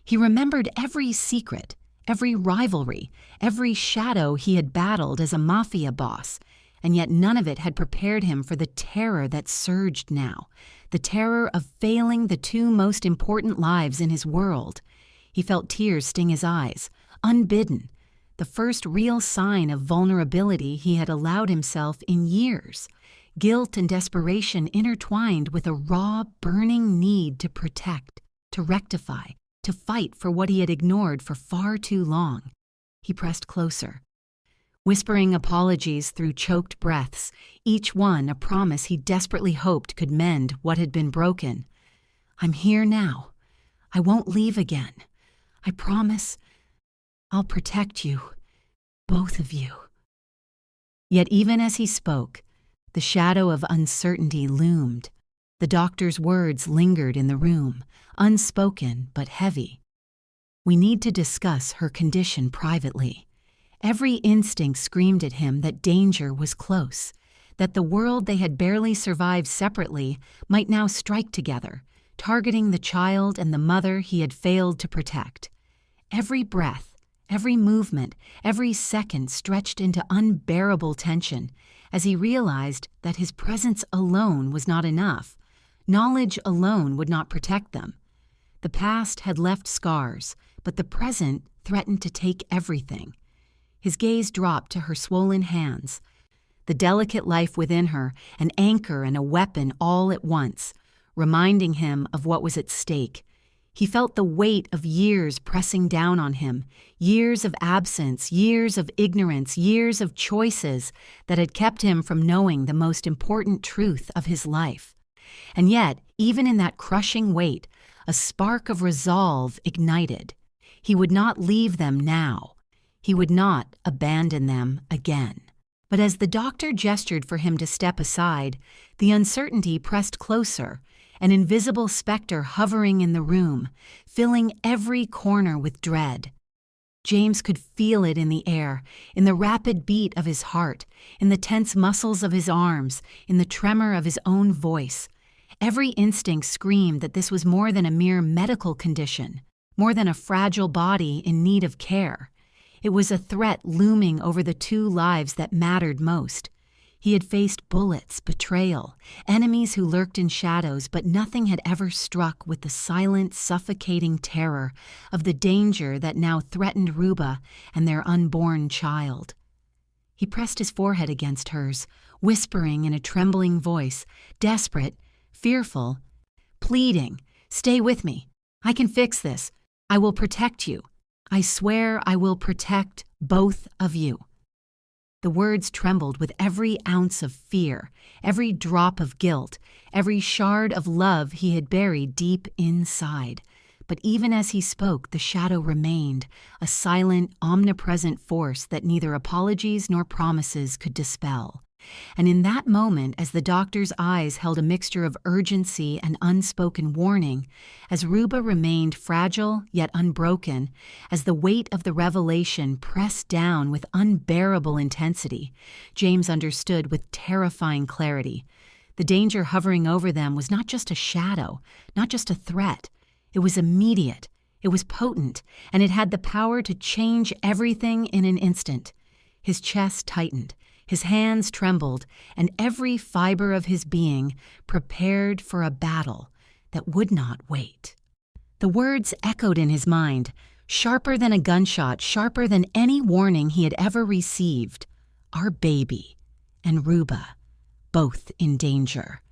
He remembered every secret, every rivalry, every shadow he had battled as a Mafia boss, and yet none of it had prepared him for the terror that surged now, the terror of failing the two most important lives in his world. He felt tears sting his eyes, unbidden, the first real sign of vulnerability he had allowed himself in years. Guilt and desperation intertwined with a raw, burning need to protect, to rectify, to fight for what he had ignored for far too long. He pressed closer, whispering apologies through choked breaths, each one a promise he desperately hoped could mend what had been broken. "I'm here now. I won't leave again. I promise. I'll protect you, both of you." Yet even as he spoke, the shadow of uncertainty loomed. The doctor's words lingered in the room, unspoken but heavy. "We need to discuss her condition privately." Every instinct screamed at him that danger was close, that the world they had barely survived separately might now strike together, targeting the child and the mother he had failed to protect. Every breath, every movement, every second stretched into unbearable tension as he realized that his presence alone was not enough. Knowledge alone would not protect them. The past had left scars, but the present threatened to take everything. His gaze dropped to her swollen hands, the delicate life within her, an anchor and a weapon all at once, reminding him of what was at stake. He felt the weight of years pressing down on him, years of absence, years of ignorance, years of choices that had kept him from knowing the most important truth of his life. And yet, even in that crushing weight, a spark of resolve ignited. He would not leave them now. He would not abandon them again. But as the doctor gestured for him to step aside, the uncertainty pressed closer, an invisible specter hovering in the room, filling every corner with dread. James could feel it in the air, in the rapid beat of his heart, in the tense muscles of his arms, in the tremor of his own voice. Every instinct screamed that this was more than a mere medical condition, more than a fragile body in need of care. It was a threat looming over the two lives that mattered most. He had faced bullets, betrayal, enemies who lurked in shadows, but nothing had ever struck with the silent, suffocating terror of the danger that now threatened Ruba and their unborn child. He pressed his forehead against hers, whispering in a trembling voice, desperate, fearful, pleading, "Stay with me. I can fix this. I will protect you. I swear I will protect both of you." The words trembled with every ounce of fear, every drop of guilt, every shard of love he had buried deep inside. But even as he spoke, the shadow remained, a silent, omnipresent force that neither apologies nor promises could dispel. And in that moment, as the doctor's eyes held a mixture of urgency and unspoken warning, as Ruba remained fragile yet unbroken, as the weight of the revelation pressed down with unbearable intensity, James understood with terrifying clarity. The danger hovering over them was not just a shadow, not just a threat. It was immediate, it was potent, and it had the power to change everything in an instant. His chest tightened. His hands trembled, and every fiber of his being prepared for a battle that would not wait. The words echoed in his mind, sharper than a gunshot, sharper than any warning he had ever received. Our baby and Ruba, both in danger.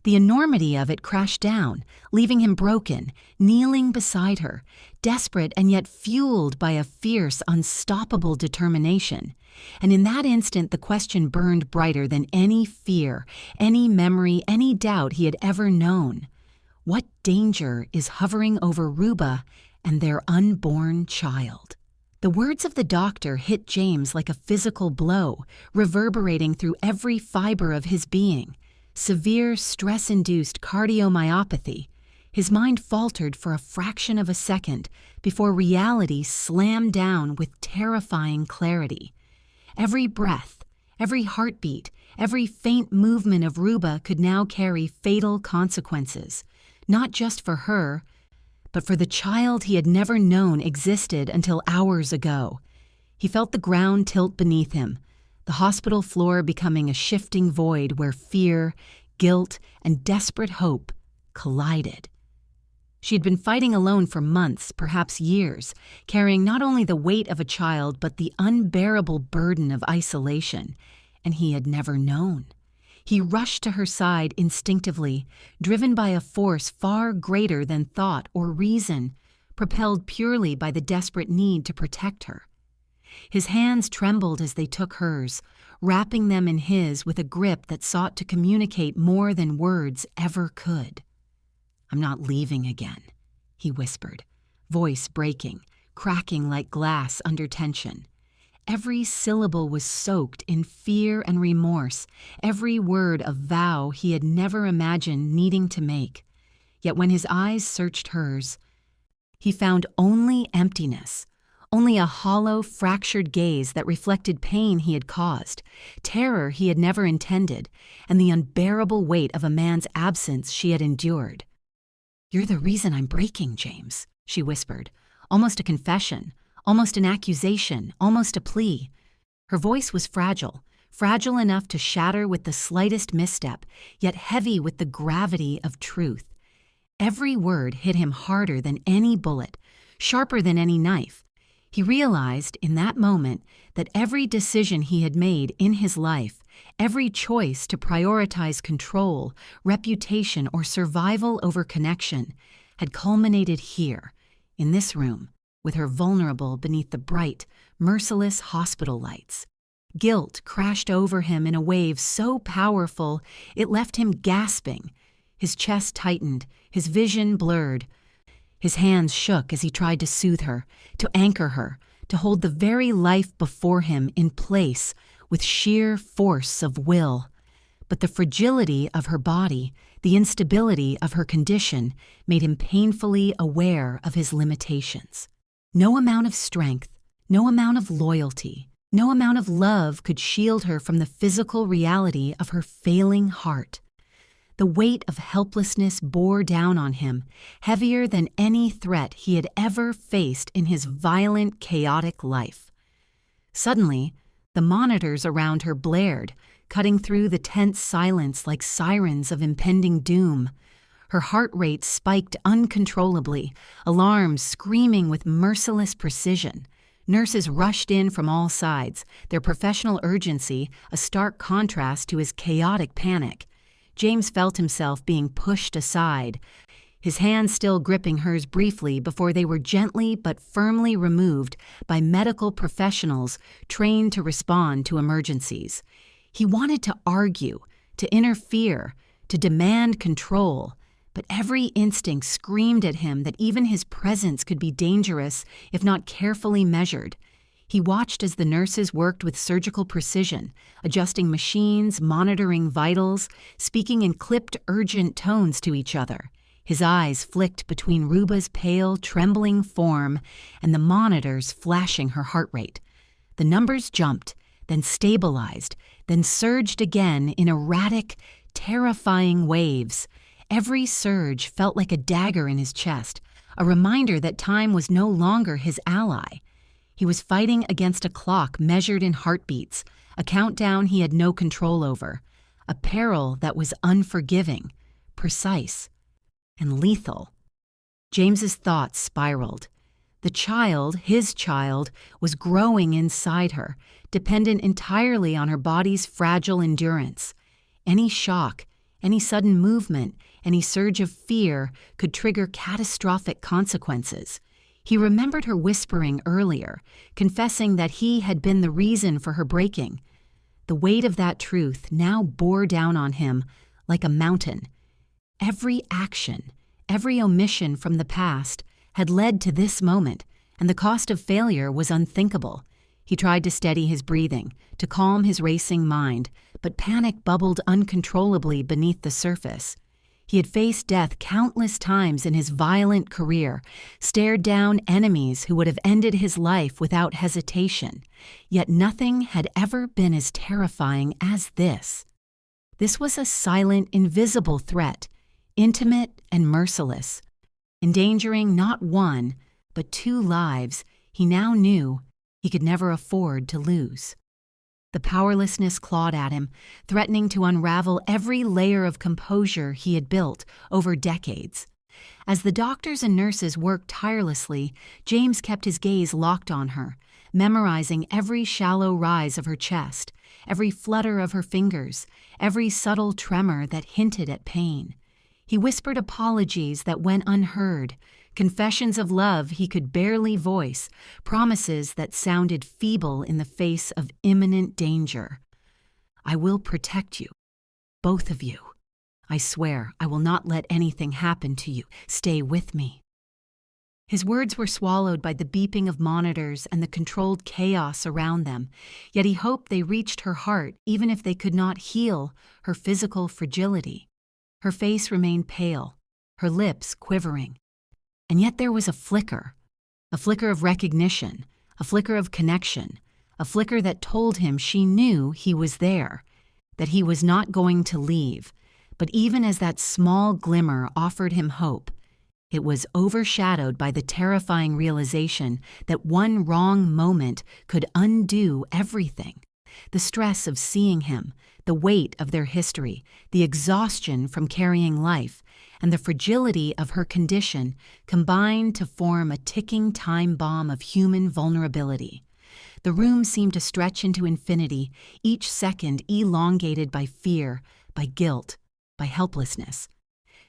The enormity of it crashed down, leaving him broken, kneeling beside her, desperate and yet fueled by a fierce, unstoppable determination. And in that instant the question burned brighter than any fear, any memory, any doubt he had ever known. What danger is hovering over Ruba and their unborn child? The words of the doctor hit James like a physical blow, reverberating through every fiber of his being. Severe stress-induced cardiomyopathy. His mind faltered for a fraction of a second before reality slammed down with terrifying clarity. Every breath, every heartbeat, every faint movement of Ruba could now carry fatal consequences, not just for her, but for the child he had never known existed until hours ago. He felt the ground tilt beneath him, the hospital floor becoming a shifting void where fear, guilt, and desperate hope collided. She had been fighting alone for months, perhaps years, carrying not only the weight of a child but the unbearable burden of isolation, and he had never known. He rushed to her side instinctively, driven by a force far greater than thought or reason, propelled purely by the desperate need to protect her. His hands trembled as they took hers, wrapping them in his with a grip that sought to communicate more than words ever could. "I'm not leaving again," he whispered, voice breaking, cracking like glass under tension. Every syllable was soaked in fear and remorse, every word a vow he had never imagined needing to make. Yet when his eyes searched hers, he found only emptiness, only a hollow, fractured gaze that reflected pain he had caused, terror he had never intended, and the unbearable weight of a man's absence she had endured. "You're the reason I'm breaking, James," she whispered, almost a confession, almost an accusation, almost a plea. Her voice was fragile, fragile enough to shatter with the slightest misstep, yet heavy with the gravity of truth. Every word hit him harder than any bullet, sharper than any knife. He realized in that moment that every decision he had made in his life, every choice to prioritize control, reputation, or survival over connection, had culminated here, in this room, with her vulnerable beneath the bright, merciless hospital lights. Guilt crashed over him in a wave so powerful it left him gasping. His chest tightened, his vision blurred. His hands shook as he tried to soothe her, to anchor her, to hold the very life before him in place with sheer force of will. But the fragility of her body, the instability of her condition, made him painfully aware of his limitations. No amount of strength, no amount of loyalty, no amount of love could shield her from the physical reality of her failing heart. The weight of helplessness bore down on him, heavier than any threat he had ever faced in his violent, chaotic life. Suddenly, the monitors around her blared, cutting through the tense silence like sirens of impending doom. Her heart rate spiked uncontrollably, alarms screaming with merciless precision. Nurses rushed in from all sides, their professional urgency a stark contrast to his chaotic panic. James felt himself being pushed aside, his hands still gripping hers briefly before they were gently but firmly removed by medical professionals trained to respond to emergencies. He wanted to argue, to interfere, to demand control, but every instinct screamed at him that even his presence could be dangerous if not carefully measured. He watched as the nurses worked with surgical precision, adjusting machines, monitoring vitals, speaking in clipped, urgent tones to each other. His eyes flicked between Ruba's pale, trembling form and the monitors flashing her heart rate. The numbers jumped, then stabilized, then surged again in erratic, terrifying waves. Every surge felt like a dagger in his chest, a reminder that time was no longer his ally. He was fighting against a clock measured in heartbeats, a countdown he had no control over, a peril that was unforgiving, precise, and lethal. James's thoughts spiraled. The child, his child, was growing inside her, dependent entirely on her body's fragile endurance. Any shock, Any sudden movement, any surge of fear could trigger catastrophic consequences. He remembered her whispering earlier, confessing that he had been the reason for her breaking. The weight of that truth now bore down on him like a mountain. Every action, every omission from the past had led to this moment, and the cost of failure was unthinkable. He tried to steady his breathing, to calm his racing mind, but panic bubbled uncontrollably beneath the surface. He had faced death countless times in his violent career, stared down enemies who would have ended his life without hesitation, yet nothing had ever been as terrifying as this. This was a silent, invisible threat, intimate and merciless. Endangering not one, but 2 lives he now knew he could never afford to lose. The powerlessness clawed at him, threatening to unravel every layer of composure he had built over decades. As the doctors and nurses worked tirelessly, James kept his gaze locked on her, memorizing every shallow rise of her chest, every flutter of her fingers, every subtle tremor that hinted at pain. He whispered apologies that went unheard, confessions of love he could barely voice, promises that sounded feeble in the face of imminent danger. "I will protect you, both of you. I swear I will not let anything happen to you. Stay with me." His words were swallowed by the beeping of monitors and the controlled chaos around them, yet he hoped they reached her heart even if they could not heal her physical fragility. Her face remained pale, her lips quivering. And yet there was a flicker of recognition, a flicker of connection, a flicker that told him she knew he was there, that he was not going to leave. But even as that small glimmer offered him hope, it was overshadowed by the terrifying realization that one wrong moment could undo everything. The stress of seeing him, the weight of their history, the exhaustion from carrying life, and the fragility of her condition combined to form a ticking time bomb of human vulnerability. The room seemed to stretch into infinity, each second elongated by fear, by guilt, by helplessness.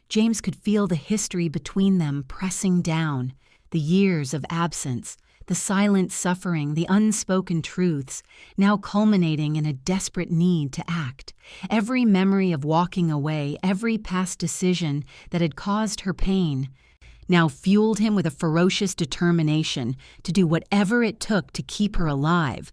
James could feel the history between them pressing down, the years of absence, the silent suffering, the unspoken truths, now culminating in a desperate need to act. Every memory of walking away, every past decision that had caused her pain, now fueled him with a ferocious determination to do whatever it took to keep her alive.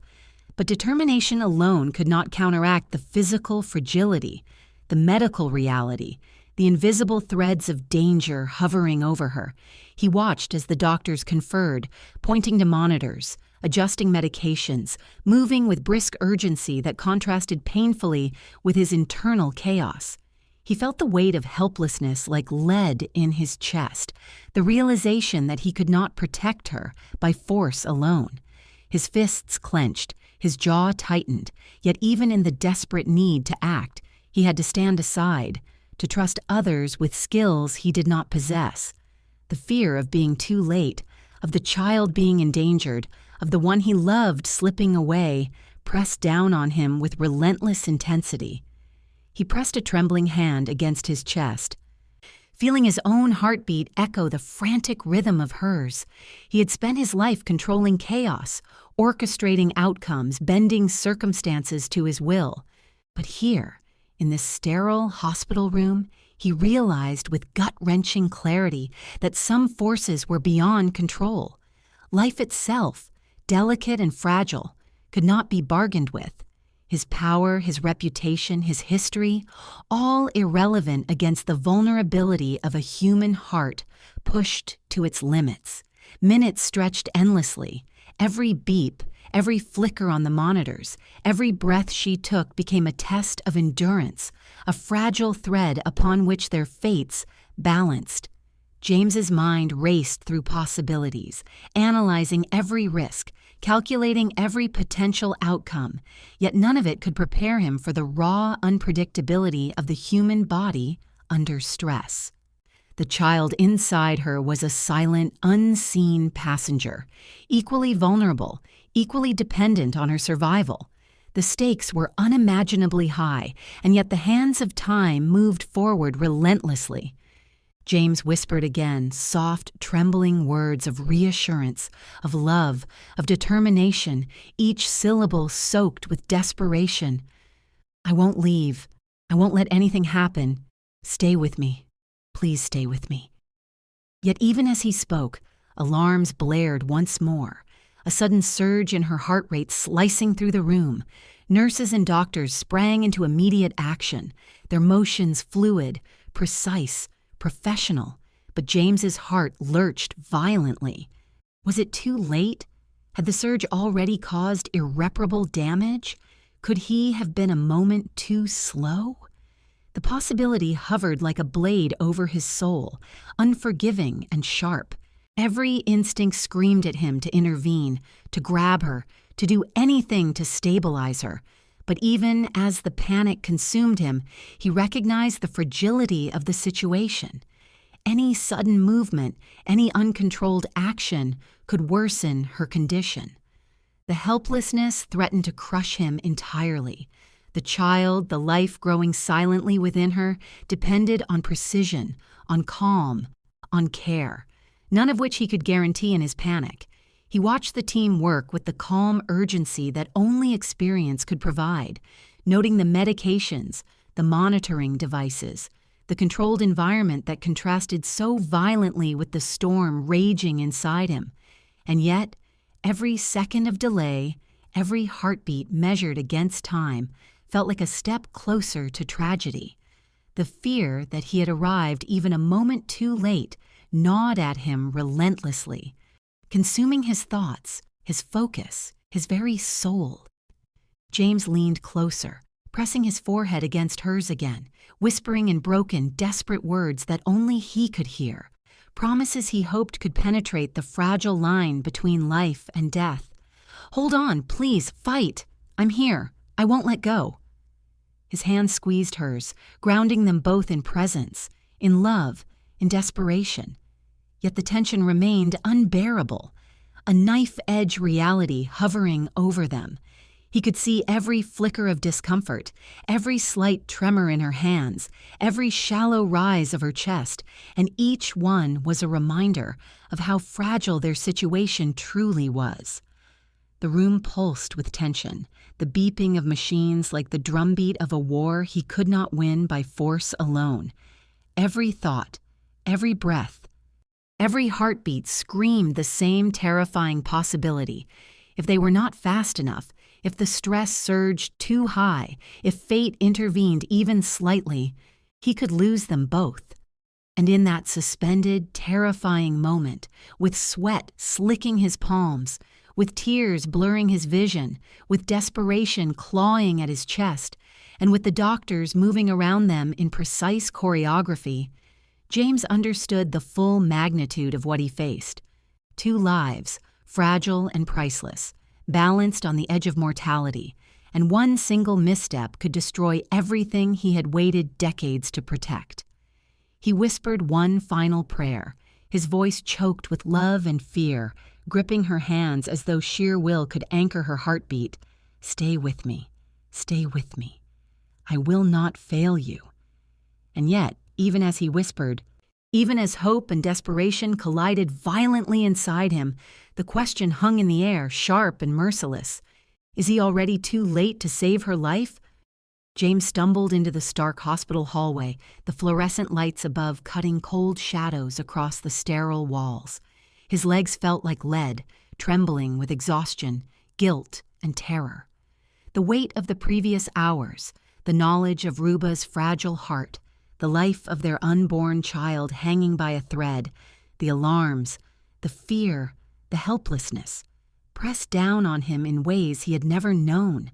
But determination alone could not counteract the physical fragility, the medical reality, the invisible threads of danger hovering over her. He watched as the doctors conferred, pointing to monitors, adjusting medications, moving with brisk urgency that contrasted painfully with his internal chaos. He felt the weight of helplessness like lead in his chest, the realization that he could not protect her by force alone. His fists clenched, his jaw tightened, yet even in the desperate need to act, he had to stand aside, to trust others with skills he did not possess. The fear of being too late, of the child being endangered, of the one he loved slipping away, pressed down on him with relentless intensity. He pressed a trembling hand against his chest, feeling his own heartbeat echo the frantic rhythm of hers. He had spent his life controlling chaos, orchestrating outcomes, bending circumstances to his will. But here, in this sterile hospital room, he realized with gut-wrenching clarity that some forces were beyond control. Life itself, delicate and fragile, could not be bargained with. His power, his reputation, his history, all irrelevant against the vulnerability of a human heart pushed to its limits. Minutes stretched endlessly. Every beep, every flicker on the monitors, every breath she took became a test of endurance, a fragile thread upon which their fates balanced. James's mind raced through possibilities, analyzing every risk, calculating every potential outcome, yet none of it could prepare him for the raw unpredictability of the human body under stress. The child inside her was a silent, unseen passenger, equally vulnerable, equally dependent on her survival. The stakes were unimaginably high, and yet the hands of time moved forward relentlessly. James whispered again, soft, trembling words of reassurance, of love, of determination, each syllable soaked with desperation. "I won't leave. I won't let anything happen. Stay with me. Please stay with me." Yet even as he spoke, alarms blared once more, a sudden surge in her heart rate slicing through the room. Nurses and doctors sprang into immediate action, their motions fluid, precise, professional, but James's heart lurched violently. Was it too late? Had the surge already caused irreparable damage? Could he have been a moment too slow? The possibility hovered like a blade over his soul, unforgiving and sharp. Every instinct screamed at him to intervene, to grab her, to do anything to stabilize her. But even as the panic consumed him, he recognized the fragility of the situation. Any sudden movement, any uncontrolled action could worsen her condition. The helplessness threatened to crush him entirely. The child, the life growing silently within her, depended on precision, on calm, on care, none of which he could guarantee in his panic. He watched the team work with the calm urgency that only experience could provide, noting the medications, the monitoring devices, the controlled environment that contrasted so violently with the storm raging inside him. And yet, every second of delay, every heartbeat measured against time, felt like a step closer to tragedy. The fear that he had arrived even a moment too late gnawed at him relentlessly, consuming his thoughts, his focus, his very soul. James leaned closer, pressing his forehead against hers again, whispering in broken, desperate words that only he could hear, promises he hoped could penetrate the fragile line between life and death. "Hold on, please, fight! I'm here. I won't let go." His hand squeezed hers, grounding them both in presence, in love, in desperation. Yet the tension remained unbearable, a knife-edge reality hovering over them. He could see every flicker of discomfort, every slight tremor in her hands, every shallow rise of her chest, and each one was a reminder of how fragile their situation truly was. The room pulsed with tension, the beeping of machines like the drumbeat of a war he could not win by force alone. Every thought, every breath, every heartbeat screamed the same terrifying possibility. If they were not fast enough, if the stress surged too high, if fate intervened even slightly, he could lose them both. And in that suspended, terrifying moment, with sweat slicking his palms, with tears blurring his vision, with desperation clawing at his chest, and with the doctors moving around them in precise choreography, James understood the full magnitude of what he faced. 2 lives, fragile and priceless, balanced on the edge of mortality, and one single misstep could destroy everything he had waited decades to protect. He whispered one final prayer, his voice choked with love and fear, gripping her hands as though sheer will could anchor her heartbeat. "Stay with me. Stay with me. I will not fail you." And yet, even as he whispered, even as hope and desperation collided violently inside him, the question hung in the air, sharp and merciless. Is he already too late to save her life? James stumbled into the stark hospital hallway, the fluorescent lights above cutting cold shadows across the sterile walls. His legs felt like lead, trembling with exhaustion, guilt, and terror. The weight of the previous hours, the knowledge of Ruba's fragile heart, the life of their unborn child hanging by a thread, the alarms, the fear, the helplessness, pressed down on him in ways he had never known.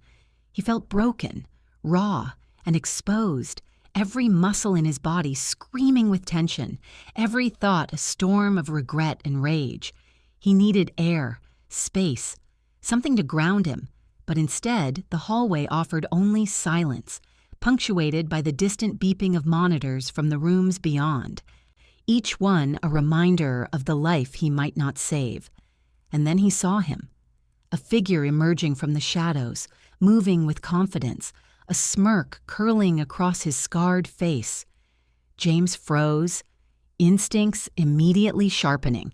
He felt broken, raw, and exposed, every muscle in his body screaming with tension, every thought a storm of regret and rage. He needed air, space, something to ground him, but instead the hallway offered only silence, punctuated by the distant beeping of monitors from the rooms beyond, each one a reminder of the life he might not save. And then he saw him, a figure emerging from the shadows, moving with confidence, a smirk curling across his scarred face. James froze, instincts immediately sharpening.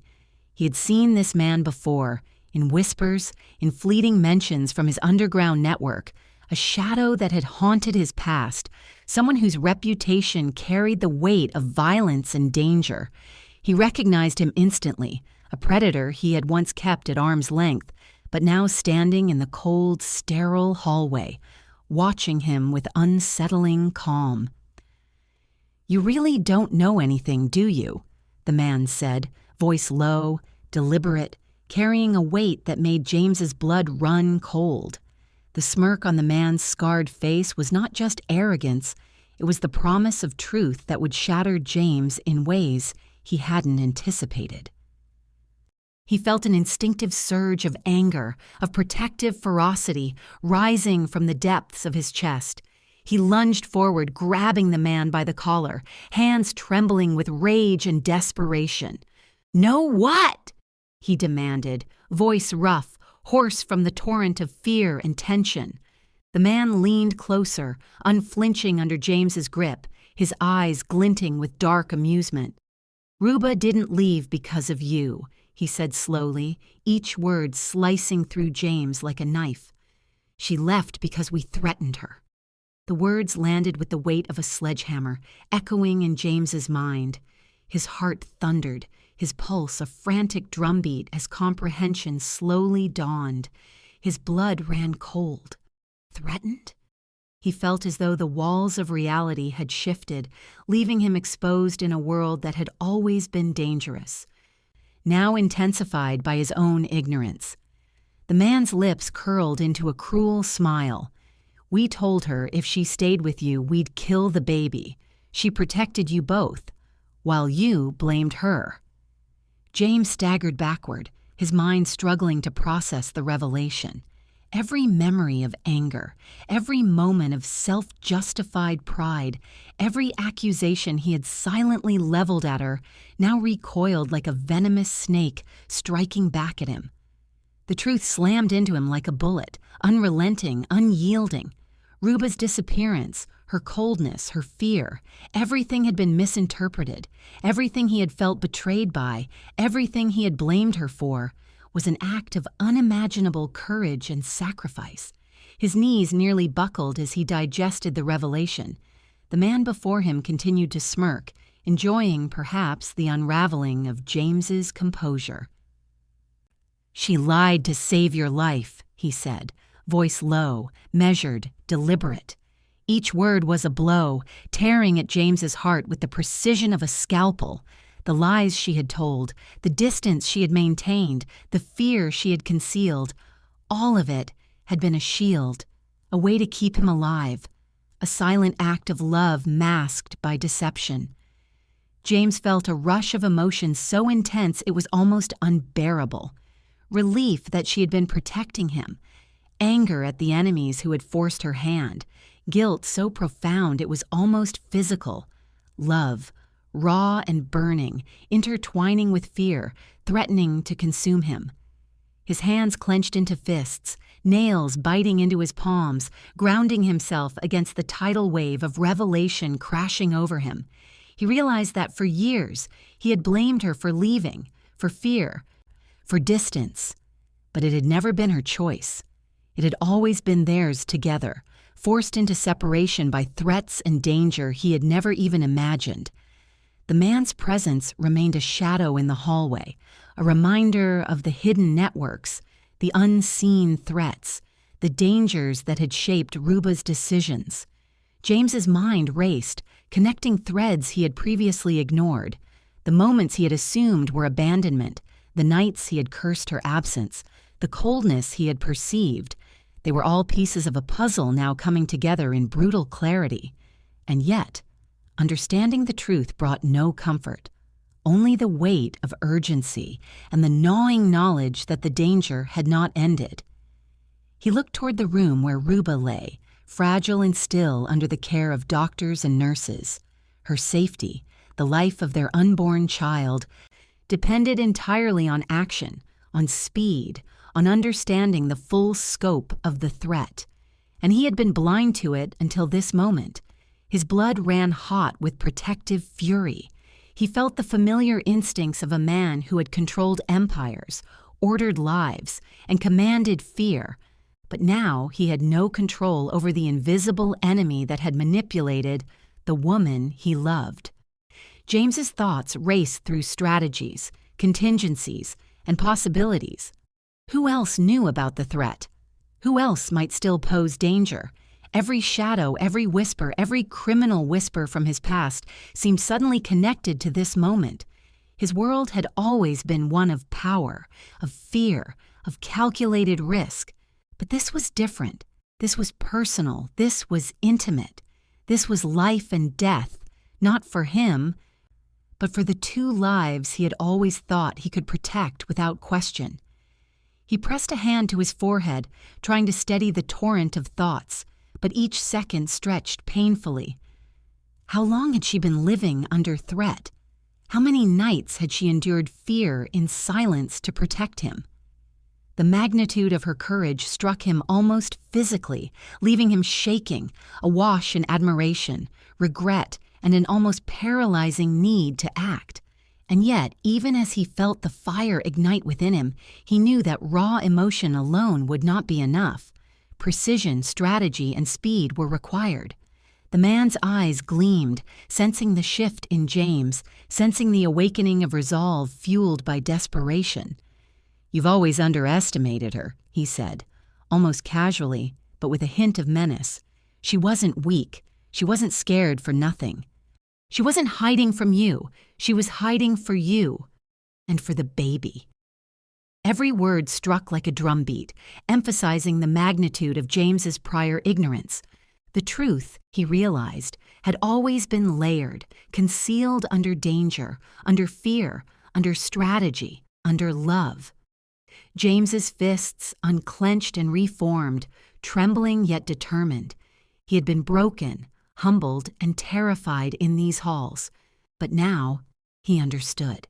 He had seen this man before, in whispers, in fleeting mentions from his underground network, a shadow that had haunted his past, someone whose reputation carried the weight of violence and danger. He recognized him instantly, a predator he had once kept at arm's length, but now standing in the cold, sterile hallway, watching him with unsettling calm. "You really don't know anything, do you?" the man said, voice low, deliberate, carrying a weight that made James's blood run cold. The smirk on the man's scarred face was not just arrogance, it was the promise of truth that would shatter James in ways he hadn't anticipated. He felt an instinctive surge of anger, of protective ferocity, rising from the depths of his chest. He lunged forward, grabbing the man by the collar, hands trembling with rage and desperation. "No what?" he demanded, voice rough, hoarse from the torrent of fear and tension. The man leaned closer, unflinching under James's grip, his eyes glinting with dark amusement. "Ruba didn't leave because of you," he said slowly, each word slicing through James like a knife. "She left because we threatened her." The words landed with the weight of a sledgehammer, echoing in James's mind. His heart thundered, his pulse a frantic drumbeat as comprehension slowly dawned. His blood ran cold. Threatened? He felt as though the walls of reality had shifted, leaving him exposed in a world that had always been dangerous, now intensified by his own ignorance. The man's lips curled into a cruel smile. "We told her if she stayed with you, we'd kill the baby. She protected you both, while you blamed her." James staggered backward, his mind struggling to process the revelation. Every memory of anger, every moment of self-justified pride, every accusation he had silently leveled at her now recoiled like a venomous snake striking back at him. The truth slammed into him like a bullet, unrelenting, unyielding. Ruba's disappearance, her coldness, her fear, everything had been misinterpreted. Everything he had felt betrayed by, everything he had blamed her for, was an act of unimaginable courage and sacrifice. His knees nearly buckled as he digested the revelation. The man before him continued to smirk, enjoying, perhaps, the unraveling of James's composure. "She lied to save your life," he said, voice low, measured, deliberate. Each word was a blow, tearing at James's heart with the precision of a scalpel. The lies she had told, the distance she had maintained, the fear she had concealed, all of it had been a shield, a way to keep him alive, a silent act of love masked by deception. James felt a rush of emotion so intense it was almost unbearable. Relief that she had been protecting him, anger at the enemies who had forced her hand, guilt so profound it was almost physical, love, raw and burning, intertwining with fear, threatening to consume him. His hands clenched into fists, nails biting into his palms, grounding himself against the tidal wave of revelation crashing over him. He realized that for years he had blamed her for leaving, for fear, for distance. But it had never been her choice. It had always been theirs together, forced into separation by threats and danger he had never even imagined. The man's presence remained a shadow in the hallway, a reminder of the hidden networks, the unseen threats, the dangers that had shaped Ruba's decisions. James's mind raced, connecting threads he had previously ignored, the moments he had assumed were abandonment, the nights he had cursed her absence, the coldness he had perceived. They were all pieces of a puzzle now coming together in brutal clarity. And yet, understanding the truth brought no comfort, only the weight of urgency and the gnawing knowledge that the danger had not ended. He looked toward the room where Ruba lay, fragile and still under the care of doctors and nurses. Her safety, the life of their unborn child, depended entirely on action, on speed, on understanding the full scope of the threat. and he had been blind to it until this moment. His blood ran hot with protective fury. He felt the familiar instincts of a man who had controlled empires, ordered lives, and commanded fear. But now he had no control over the invisible enemy that had manipulated the woman he loved. James's thoughts raced through strategies, contingencies, and possibilities. Who else knew about the threat? Who else might still pose danger? Every shadow, every whisper, every criminal whisper from his past seemed suddenly connected to this moment. His world had always been one of power, of fear, of calculated risk. But this was different. This was personal. This was intimate. This was life and death, not for him, but for the two lives he had always thought he could protect without question. He pressed a hand to his forehead, trying to steady the torrent of thoughts, but each second stretched painfully. How long had she been living under threat? How many nights had she endured fear in silence to protect him? The magnitude of her courage struck him almost physically, leaving him shaking, awash in admiration, regret, and an almost paralyzing need to act. And yet, even as he felt the fire ignite within him, he knew that raw emotion alone would not be enough. Precision, strategy, and speed were required. The man's eyes gleamed, sensing the shift in James, sensing the awakening of resolve fueled by desperation. "You've always underestimated her," he said, almost casually, but with a hint of menace. She wasn't weak. She wasn't scared for nothing. She wasn't hiding from you. She was hiding for you and for the baby. Every word struck like a drumbeat, emphasizing the magnitude of James's prior ignorance. The truth, he realized, had always been layered, concealed under danger, under fear, under strategy, under love. James's fists unclenched and reformed, trembling yet determined. He had been broken, humbled, and terrified in these halls. But now he understood.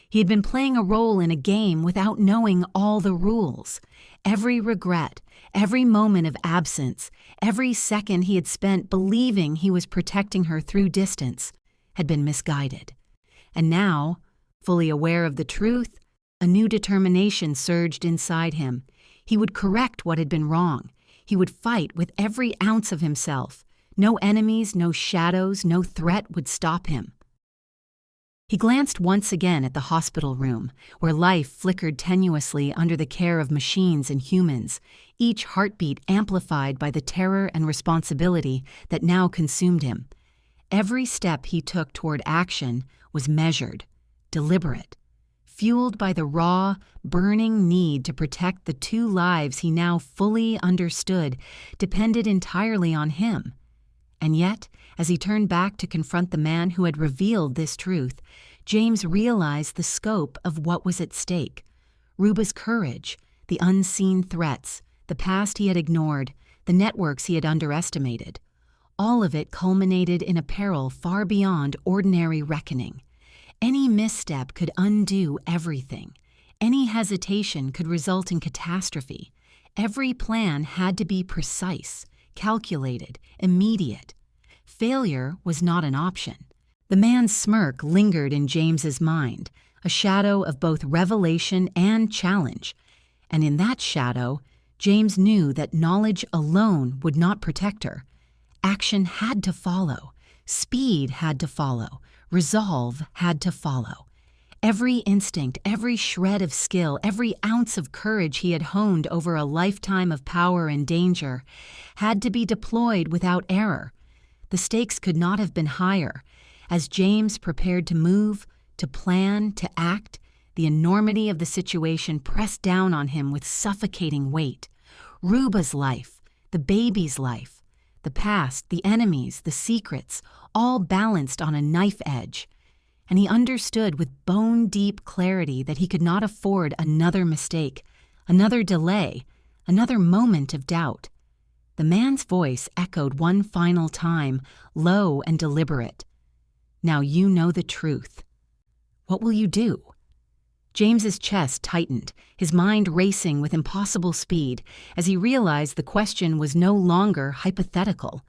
He had been playing a role in a game without knowing all the rules. Every regret, every moment of absence, every second he had spent believing he was protecting her through distance had been misguided. And now, fully aware of the truth, a new determination surged inside him. He would correct what had been wrong. He would fight with every ounce of himself. No enemies, no shadows, no threat would stop him. He glanced once again at the hospital room, where life flickered tenuously under the care of machines and humans, each heartbeat amplified by the terror and responsibility that now consumed him. Every step he took toward action was measured, deliberate, fueled by the raw, burning need to protect the two lives he now fully understood depended entirely on him. And yet, as he turned back to confront the man who had revealed this truth, James realized the scope of what was at stake. Ruba's courage, the unseen threats, the past he had ignored, the networks he had underestimated. All of it culminated in a peril far beyond ordinary reckoning. Any misstep could undo everything. Any hesitation could result in catastrophe. Every plan had to be precise, calculated, immediate. Failure was not an option. The man's smirk lingered in James's mind, a shadow of both revelation and challenge. And in that shadow, James knew that knowledge alone would not protect her. Action had to follow. Speed had to follow. Resolve had to follow. Every instinct, every shred of skill, every ounce of courage he had honed over a lifetime of power and danger had to be deployed without error. The stakes could not have been higher. As James prepared to move, to plan, to act, the enormity of the situation pressed down on him with suffocating weight. Ruba's life, the baby's life, the past, the enemies, the secrets, all balanced on a knife edge. And he understood with bone-deep clarity that he could not afford another mistake, another delay, another moment of doubt. The man's voice echoed one final time, low and deliberate. "Now you know the truth. What will you do?" James's chest tightened, his mind racing with impossible speed as he realized the question was no longer hypothetical.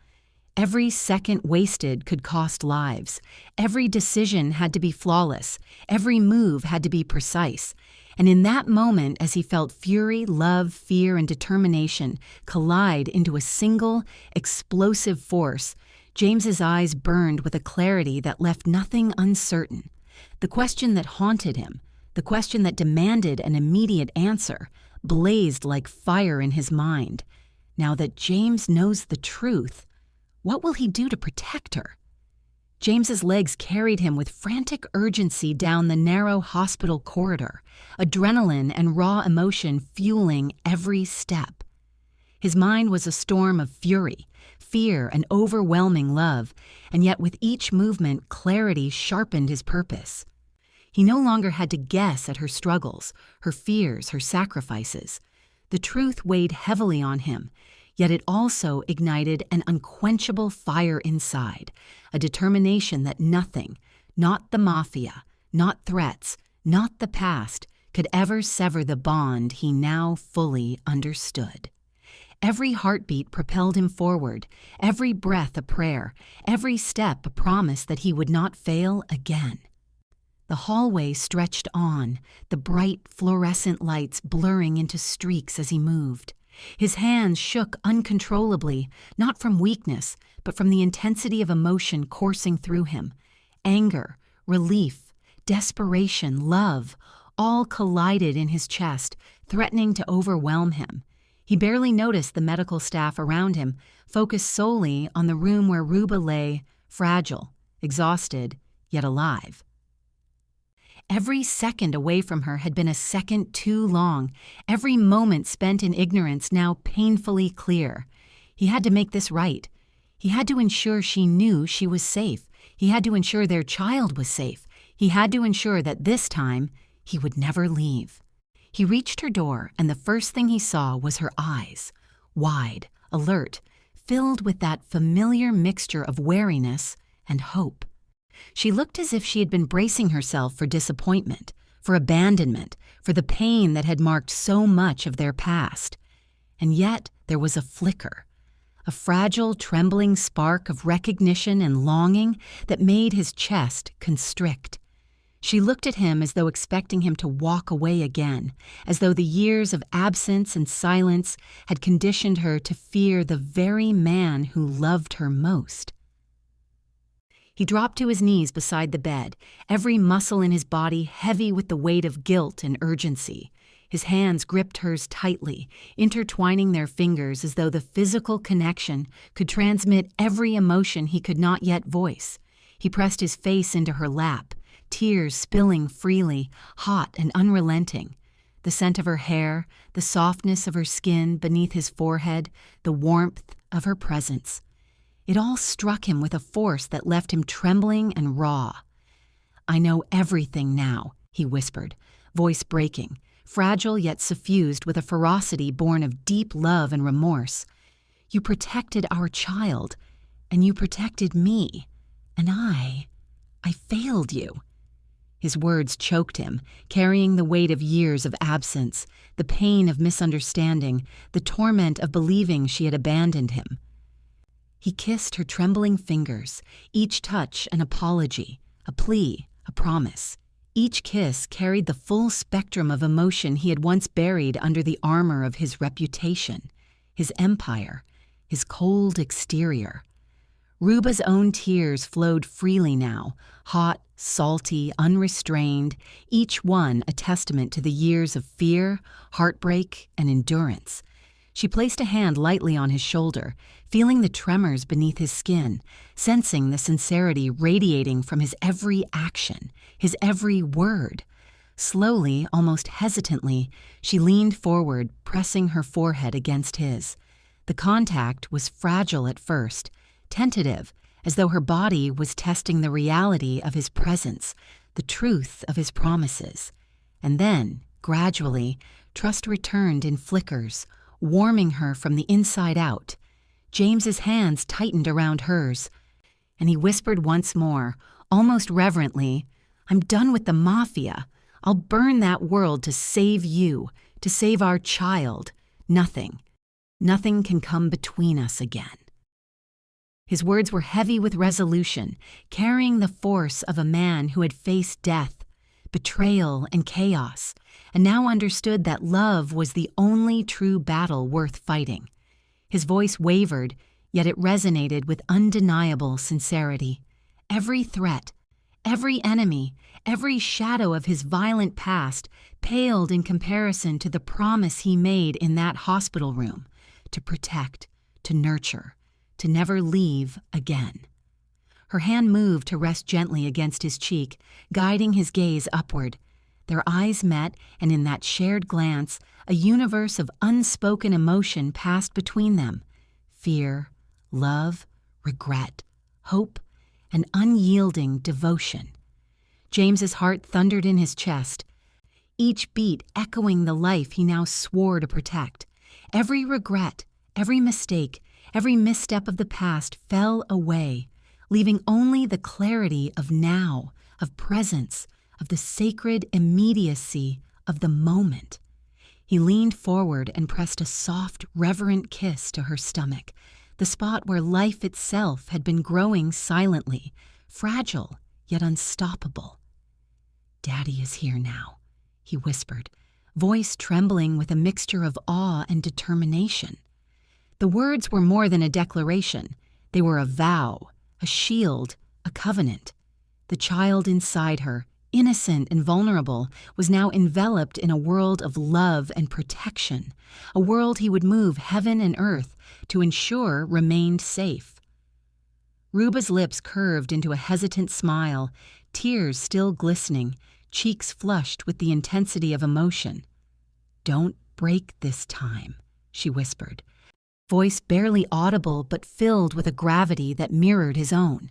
Every second wasted could cost lives. Every decision had to be flawless. Every move had to be precise. And in that moment, as he felt fury, love, fear, and determination collide into a single, explosive force, James's eyes burned with a clarity that left nothing uncertain. The question that haunted him, the question that demanded an immediate answer, blazed like fire in his mind. Now that James knows the truth, what will he do to protect her? James's legs carried him with frantic urgency down the narrow hospital corridor, adrenaline and raw emotion fueling every step. His mind was a storm of fury, fear, and overwhelming love, and yet with each movement, clarity sharpened his purpose. He no longer had to guess at her struggles, her fears, her sacrifices. The truth weighed heavily on him, yet it also ignited an unquenchable fire inside, a determination that nothing, not the Mafia, not threats, not the past, could ever sever the bond he now fully understood. Every heartbeat propelled him forward, every breath a prayer, every step a promise that he would not fail again. The hallway stretched on, the bright fluorescent lights blurring into streaks as he moved. His hands shook uncontrollably, not from weakness, but from the intensity of emotion coursing through him. Anger, relief, desperation, love, all collided in his chest, threatening to overwhelm him. He barely noticed the medical staff around him, focused solely on the room where Ruba lay, fragile, exhausted, yet alive. Every second away from her had been a second too long, every moment spent in ignorance now painfully clear. He had to make this right. He had to ensure she knew she was safe. He had to ensure their child was safe. He had to ensure that this time he would never leave. He reached her door, and the first thing he saw was her eyes, wide, alert, filled with that familiar mixture of wariness and hope. She looked as if she had been bracing herself for disappointment, for abandonment, for the pain that had marked so much of their past. And yet there was a flicker, a fragile, trembling spark of recognition and longing that made his chest constrict. She looked at him as though expecting him to walk away again, as though the years of absence and silence had conditioned her to fear the very man who loved her most. He dropped to his knees beside the bed, every muscle in his body heavy with the weight of guilt and urgency. His hands gripped hers tightly, intertwining their fingers as though the physical connection could transmit every emotion he could not yet voice. He pressed his face into her lap, tears spilling freely, hot and unrelenting. The scent of her hair, the softness of her skin beneath his forehead, the warmth of her presence. It all struck him with a force that left him trembling and raw. "I know everything now," he whispered, voice breaking, fragile yet suffused with a ferocity born of deep love and remorse. "You protected our child, and you protected me, and I failed you." His words choked him, carrying the weight of years of absence, the pain of misunderstanding, the torment of believing she had abandoned him. He kissed her trembling fingers, each touch an apology, a plea, a promise. Each kiss carried the full spectrum of emotion he had once buried under the armor of his reputation, his empire, his cold exterior. Ruba's own tears flowed freely now, hot, salty, unrestrained, each one a testament to the years of fear, heartbreak, and endurance. She placed a hand lightly on his shoulder, feeling the tremors beneath his skin, sensing the sincerity radiating from his every action, his every word. Slowly, almost hesitantly, she leaned forward, pressing her forehead against his. The contact was fragile at first, tentative, as though her body was testing the reality of his presence, the truth of his promises. And then, gradually, trust returned in flickers, warming her from the inside out. James's hands tightened around hers, and he whispered once more, almost reverently, "I'm done with the Mafia. I'll burn that world to save you, to save our child. Nothing can come between us again." His words were heavy with resolution, carrying the force of a man who had faced death, betrayal, and chaos, and now understood that love was the only true battle worth fighting. His voice wavered, yet it resonated with undeniable sincerity. Every threat, every enemy, every shadow of his violent past paled in comparison to the promise he made in that hospital room to protect, to nurture, to never leave again. Her hand moved to rest gently against his cheek, guiding his gaze upward. Their eyes met, and in that shared glance, a universe of unspoken emotion passed between them. Fear, love, regret, hope, and unyielding devotion. James's heart thundered in his chest, each beat echoing the life he now swore to protect. Every regret, every mistake, every misstep of the past fell away, leaving only the clarity of now, of presence, of the sacred immediacy of the moment. He leaned forward and pressed a soft, reverent kiss to her stomach, the spot where life itself had been growing silently, fragile yet unstoppable. "Daddy is here now," he whispered, voice trembling with a mixture of awe and determination. The words were more than a declaration. They were a vow, a shield, a covenant. The child inside her, innocent and vulnerable, was now enveloped in a world of love and protection, a world he would move heaven and earth to ensure remained safe. Ruba's lips curved into a hesitant smile, tears still glistening, cheeks flushed with the intensity of emotion. "Don't break this time," she whispered, voice barely audible but filled with a gravity that mirrored his own.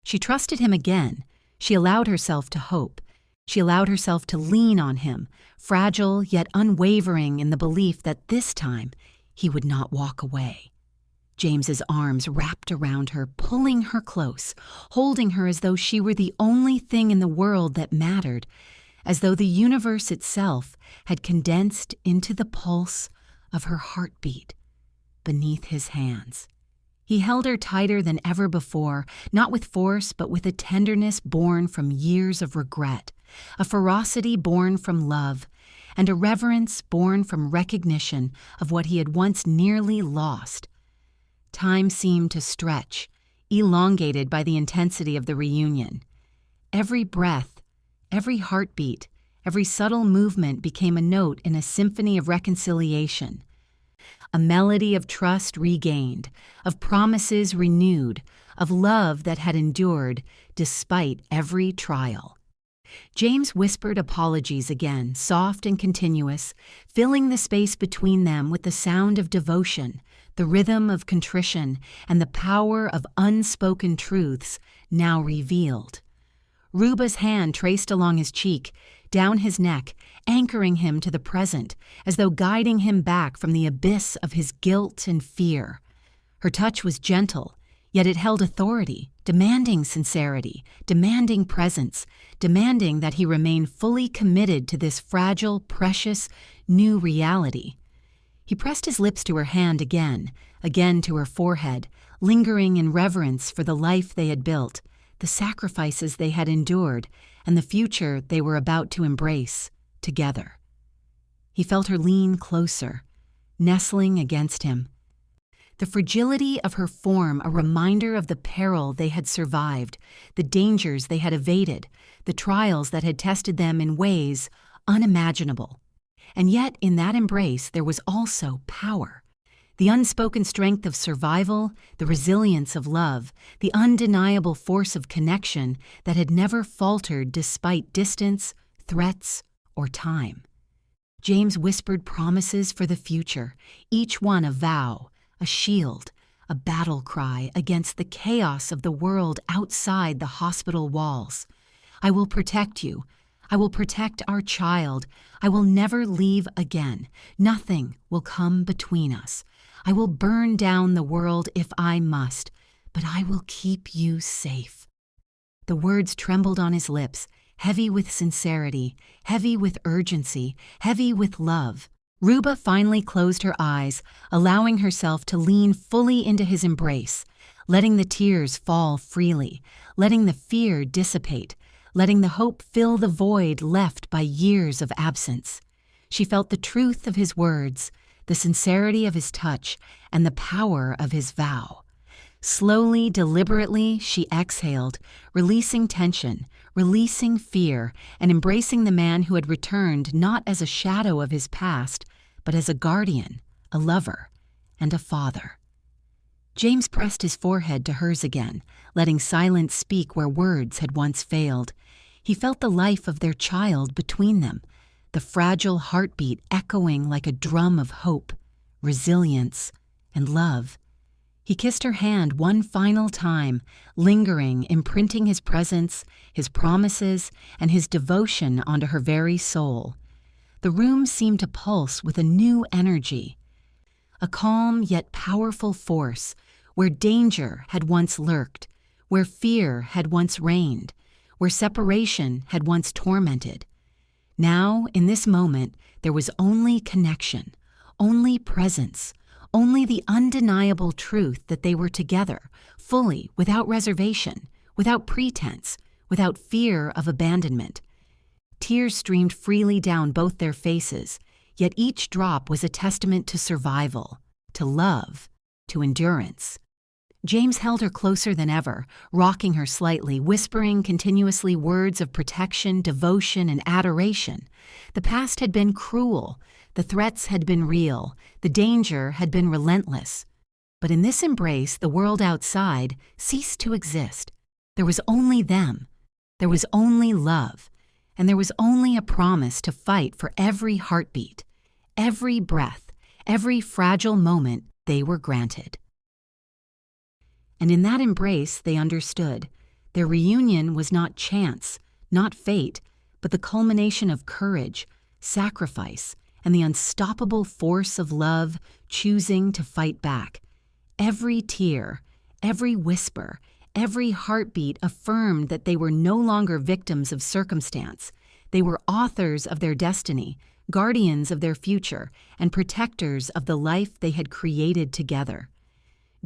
She trusted him again. She allowed herself to hope. She allowed herself to lean on him, fragile yet unwavering in the belief that this time he would not walk away. James's arms wrapped around her, pulling her close, holding her as though she were the only thing in the world that mattered, as though the universe itself had condensed into the pulse of her heartbeat beneath his hands. He held her tighter than ever before, not with force, but with a tenderness born from years of regret, a ferocity born from love, and a reverence born from recognition of what he had once nearly lost. Time seemed to stretch, elongated by the intensity of the reunion. Every breath, every heartbeat, every subtle movement became a note in a symphony of reconciliation, a melody of trust regained, of promises renewed, of love that had endured despite every trial. James whispered apologies again, soft and continuous, filling the space between them with the sound of devotion, the rhythm of contrition, and the power of unspoken truths now revealed. Ruba's hand traced along his cheek, down his neck, anchoring him to the present, as though guiding him back from the abyss of his guilt and fear. Her touch was gentle, yet it held authority, demanding sincerity, demanding presence, demanding that he remain fully committed to this fragile, precious, new reality. He pressed his lips to her hand again to her forehead, lingering in reverence for the life they had built, the sacrifices they had endured, and the future they were about to embrace together. He felt her lean closer, nestling against him. The fragility of her form a reminder of the peril they had survived, the dangers they had evaded, the trials that had tested them in ways unimaginable. And yet in that embrace there was also power. The unspoken strength of survival, the resilience of love, the undeniable force of connection that had never faltered despite distance, threats, or time. James whispered promises for the future, each one a vow, a shield, a battle cry against the chaos of the world outside the hospital walls. "I will protect you. I will protect our child. I will never leave again. Nothing will come between us. I will burn down the world if I must, but I will keep you safe." The words trembled on his lips, heavy with sincerity, heavy with urgency, heavy with love. Ruba finally closed her eyes, allowing herself to lean fully into his embrace, letting the tears fall freely, letting the fear dissipate, letting the hope fill the void left by years of absence. She felt the truth of his words, the sincerity of his touch, and the power of his vow. Slowly, deliberately, she exhaled, releasing tension, releasing fear, and embracing the man who had returned not as a shadow of his past, but as a guardian, a lover, and a father. James pressed his forehead to hers again, letting silence speak where words had once failed. He felt the life of their child between them, the fragile heartbeat echoing like a drum of hope, resilience, and love. He kissed her hand one final time, lingering, imprinting his presence, his promises, and his devotion onto her very soul. The room seemed to pulse with a new energy, a calm yet powerful force, where danger had once lurked, where fear had once reigned, where separation had once tormented. Now, in this moment, there was only connection, only presence, only the undeniable truth that they were together, fully, without reservation, without pretense, without fear of abandonment. Tears streamed freely down both their faces, yet each drop was a testament to survival, to love, to endurance. James held her closer than ever, rocking her slightly, whispering continuously words of protection, devotion, and adoration. The past had been cruel, the threats had been real, the danger had been relentless. But in this embrace, the world outside ceased to exist. There was only them. There was only love. And there was only a promise to fight for every heartbeat, every breath, every fragile moment they were granted. And in that embrace, they understood. Their reunion was not chance, not fate, but the culmination of courage, sacrifice, and the unstoppable force of love choosing to fight back. Every tear, every whisper, every heartbeat affirmed that they were no longer victims of circumstance. They were authors of their destiny, guardians of their future, and protectors of the life they had created together.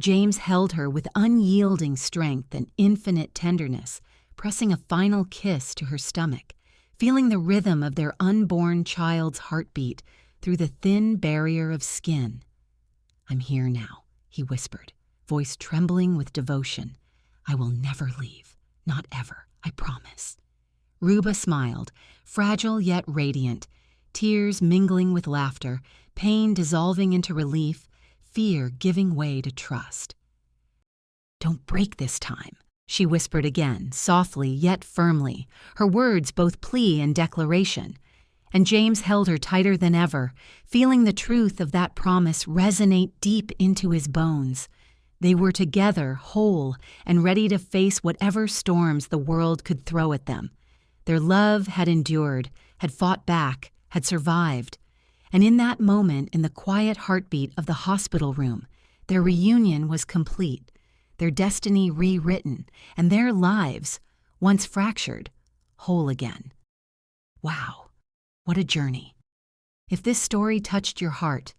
James held her with unyielding strength and infinite tenderness, pressing a final kiss to her stomach, feeling the rhythm of their unborn child's heartbeat through the thin barrier of skin. "I'm here now," he whispered, voice trembling with devotion. "I will never leave, not ever, I promise." Ruba smiled, fragile yet radiant, tears mingling with laughter, pain dissolving into relief, fear giving way to trust. "Don't break this time," she whispered again, softly yet firmly, her words both plea and declaration. And James held her tighter than ever, feeling the truth of that promise resonate deep into his bones. They were together, whole, and ready to face whatever storms the world could throw at them. Their love had endured, had fought back, had survived. And in that moment, in the quiet heartbeat of the hospital room, their reunion was complete, their destiny rewritten, and their lives, once fractured, whole again. Wow, what a journey. If this story touched your heart,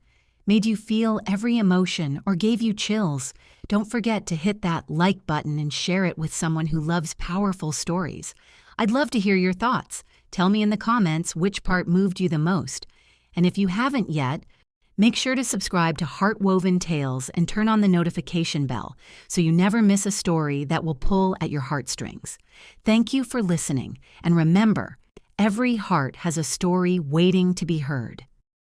made you feel every emotion, or gave you chills, don't forget to hit that like button and share it with someone who loves powerful stories. I'd love to hear your thoughts. Tell me in the comments which part moved you the most. And if you haven't yet, make sure to subscribe to Heartwoven Tales and turn on the notification bell so you never miss a story that will pull at your heartstrings. Thank you for listening, and remember, every heart has a story waiting to be heard.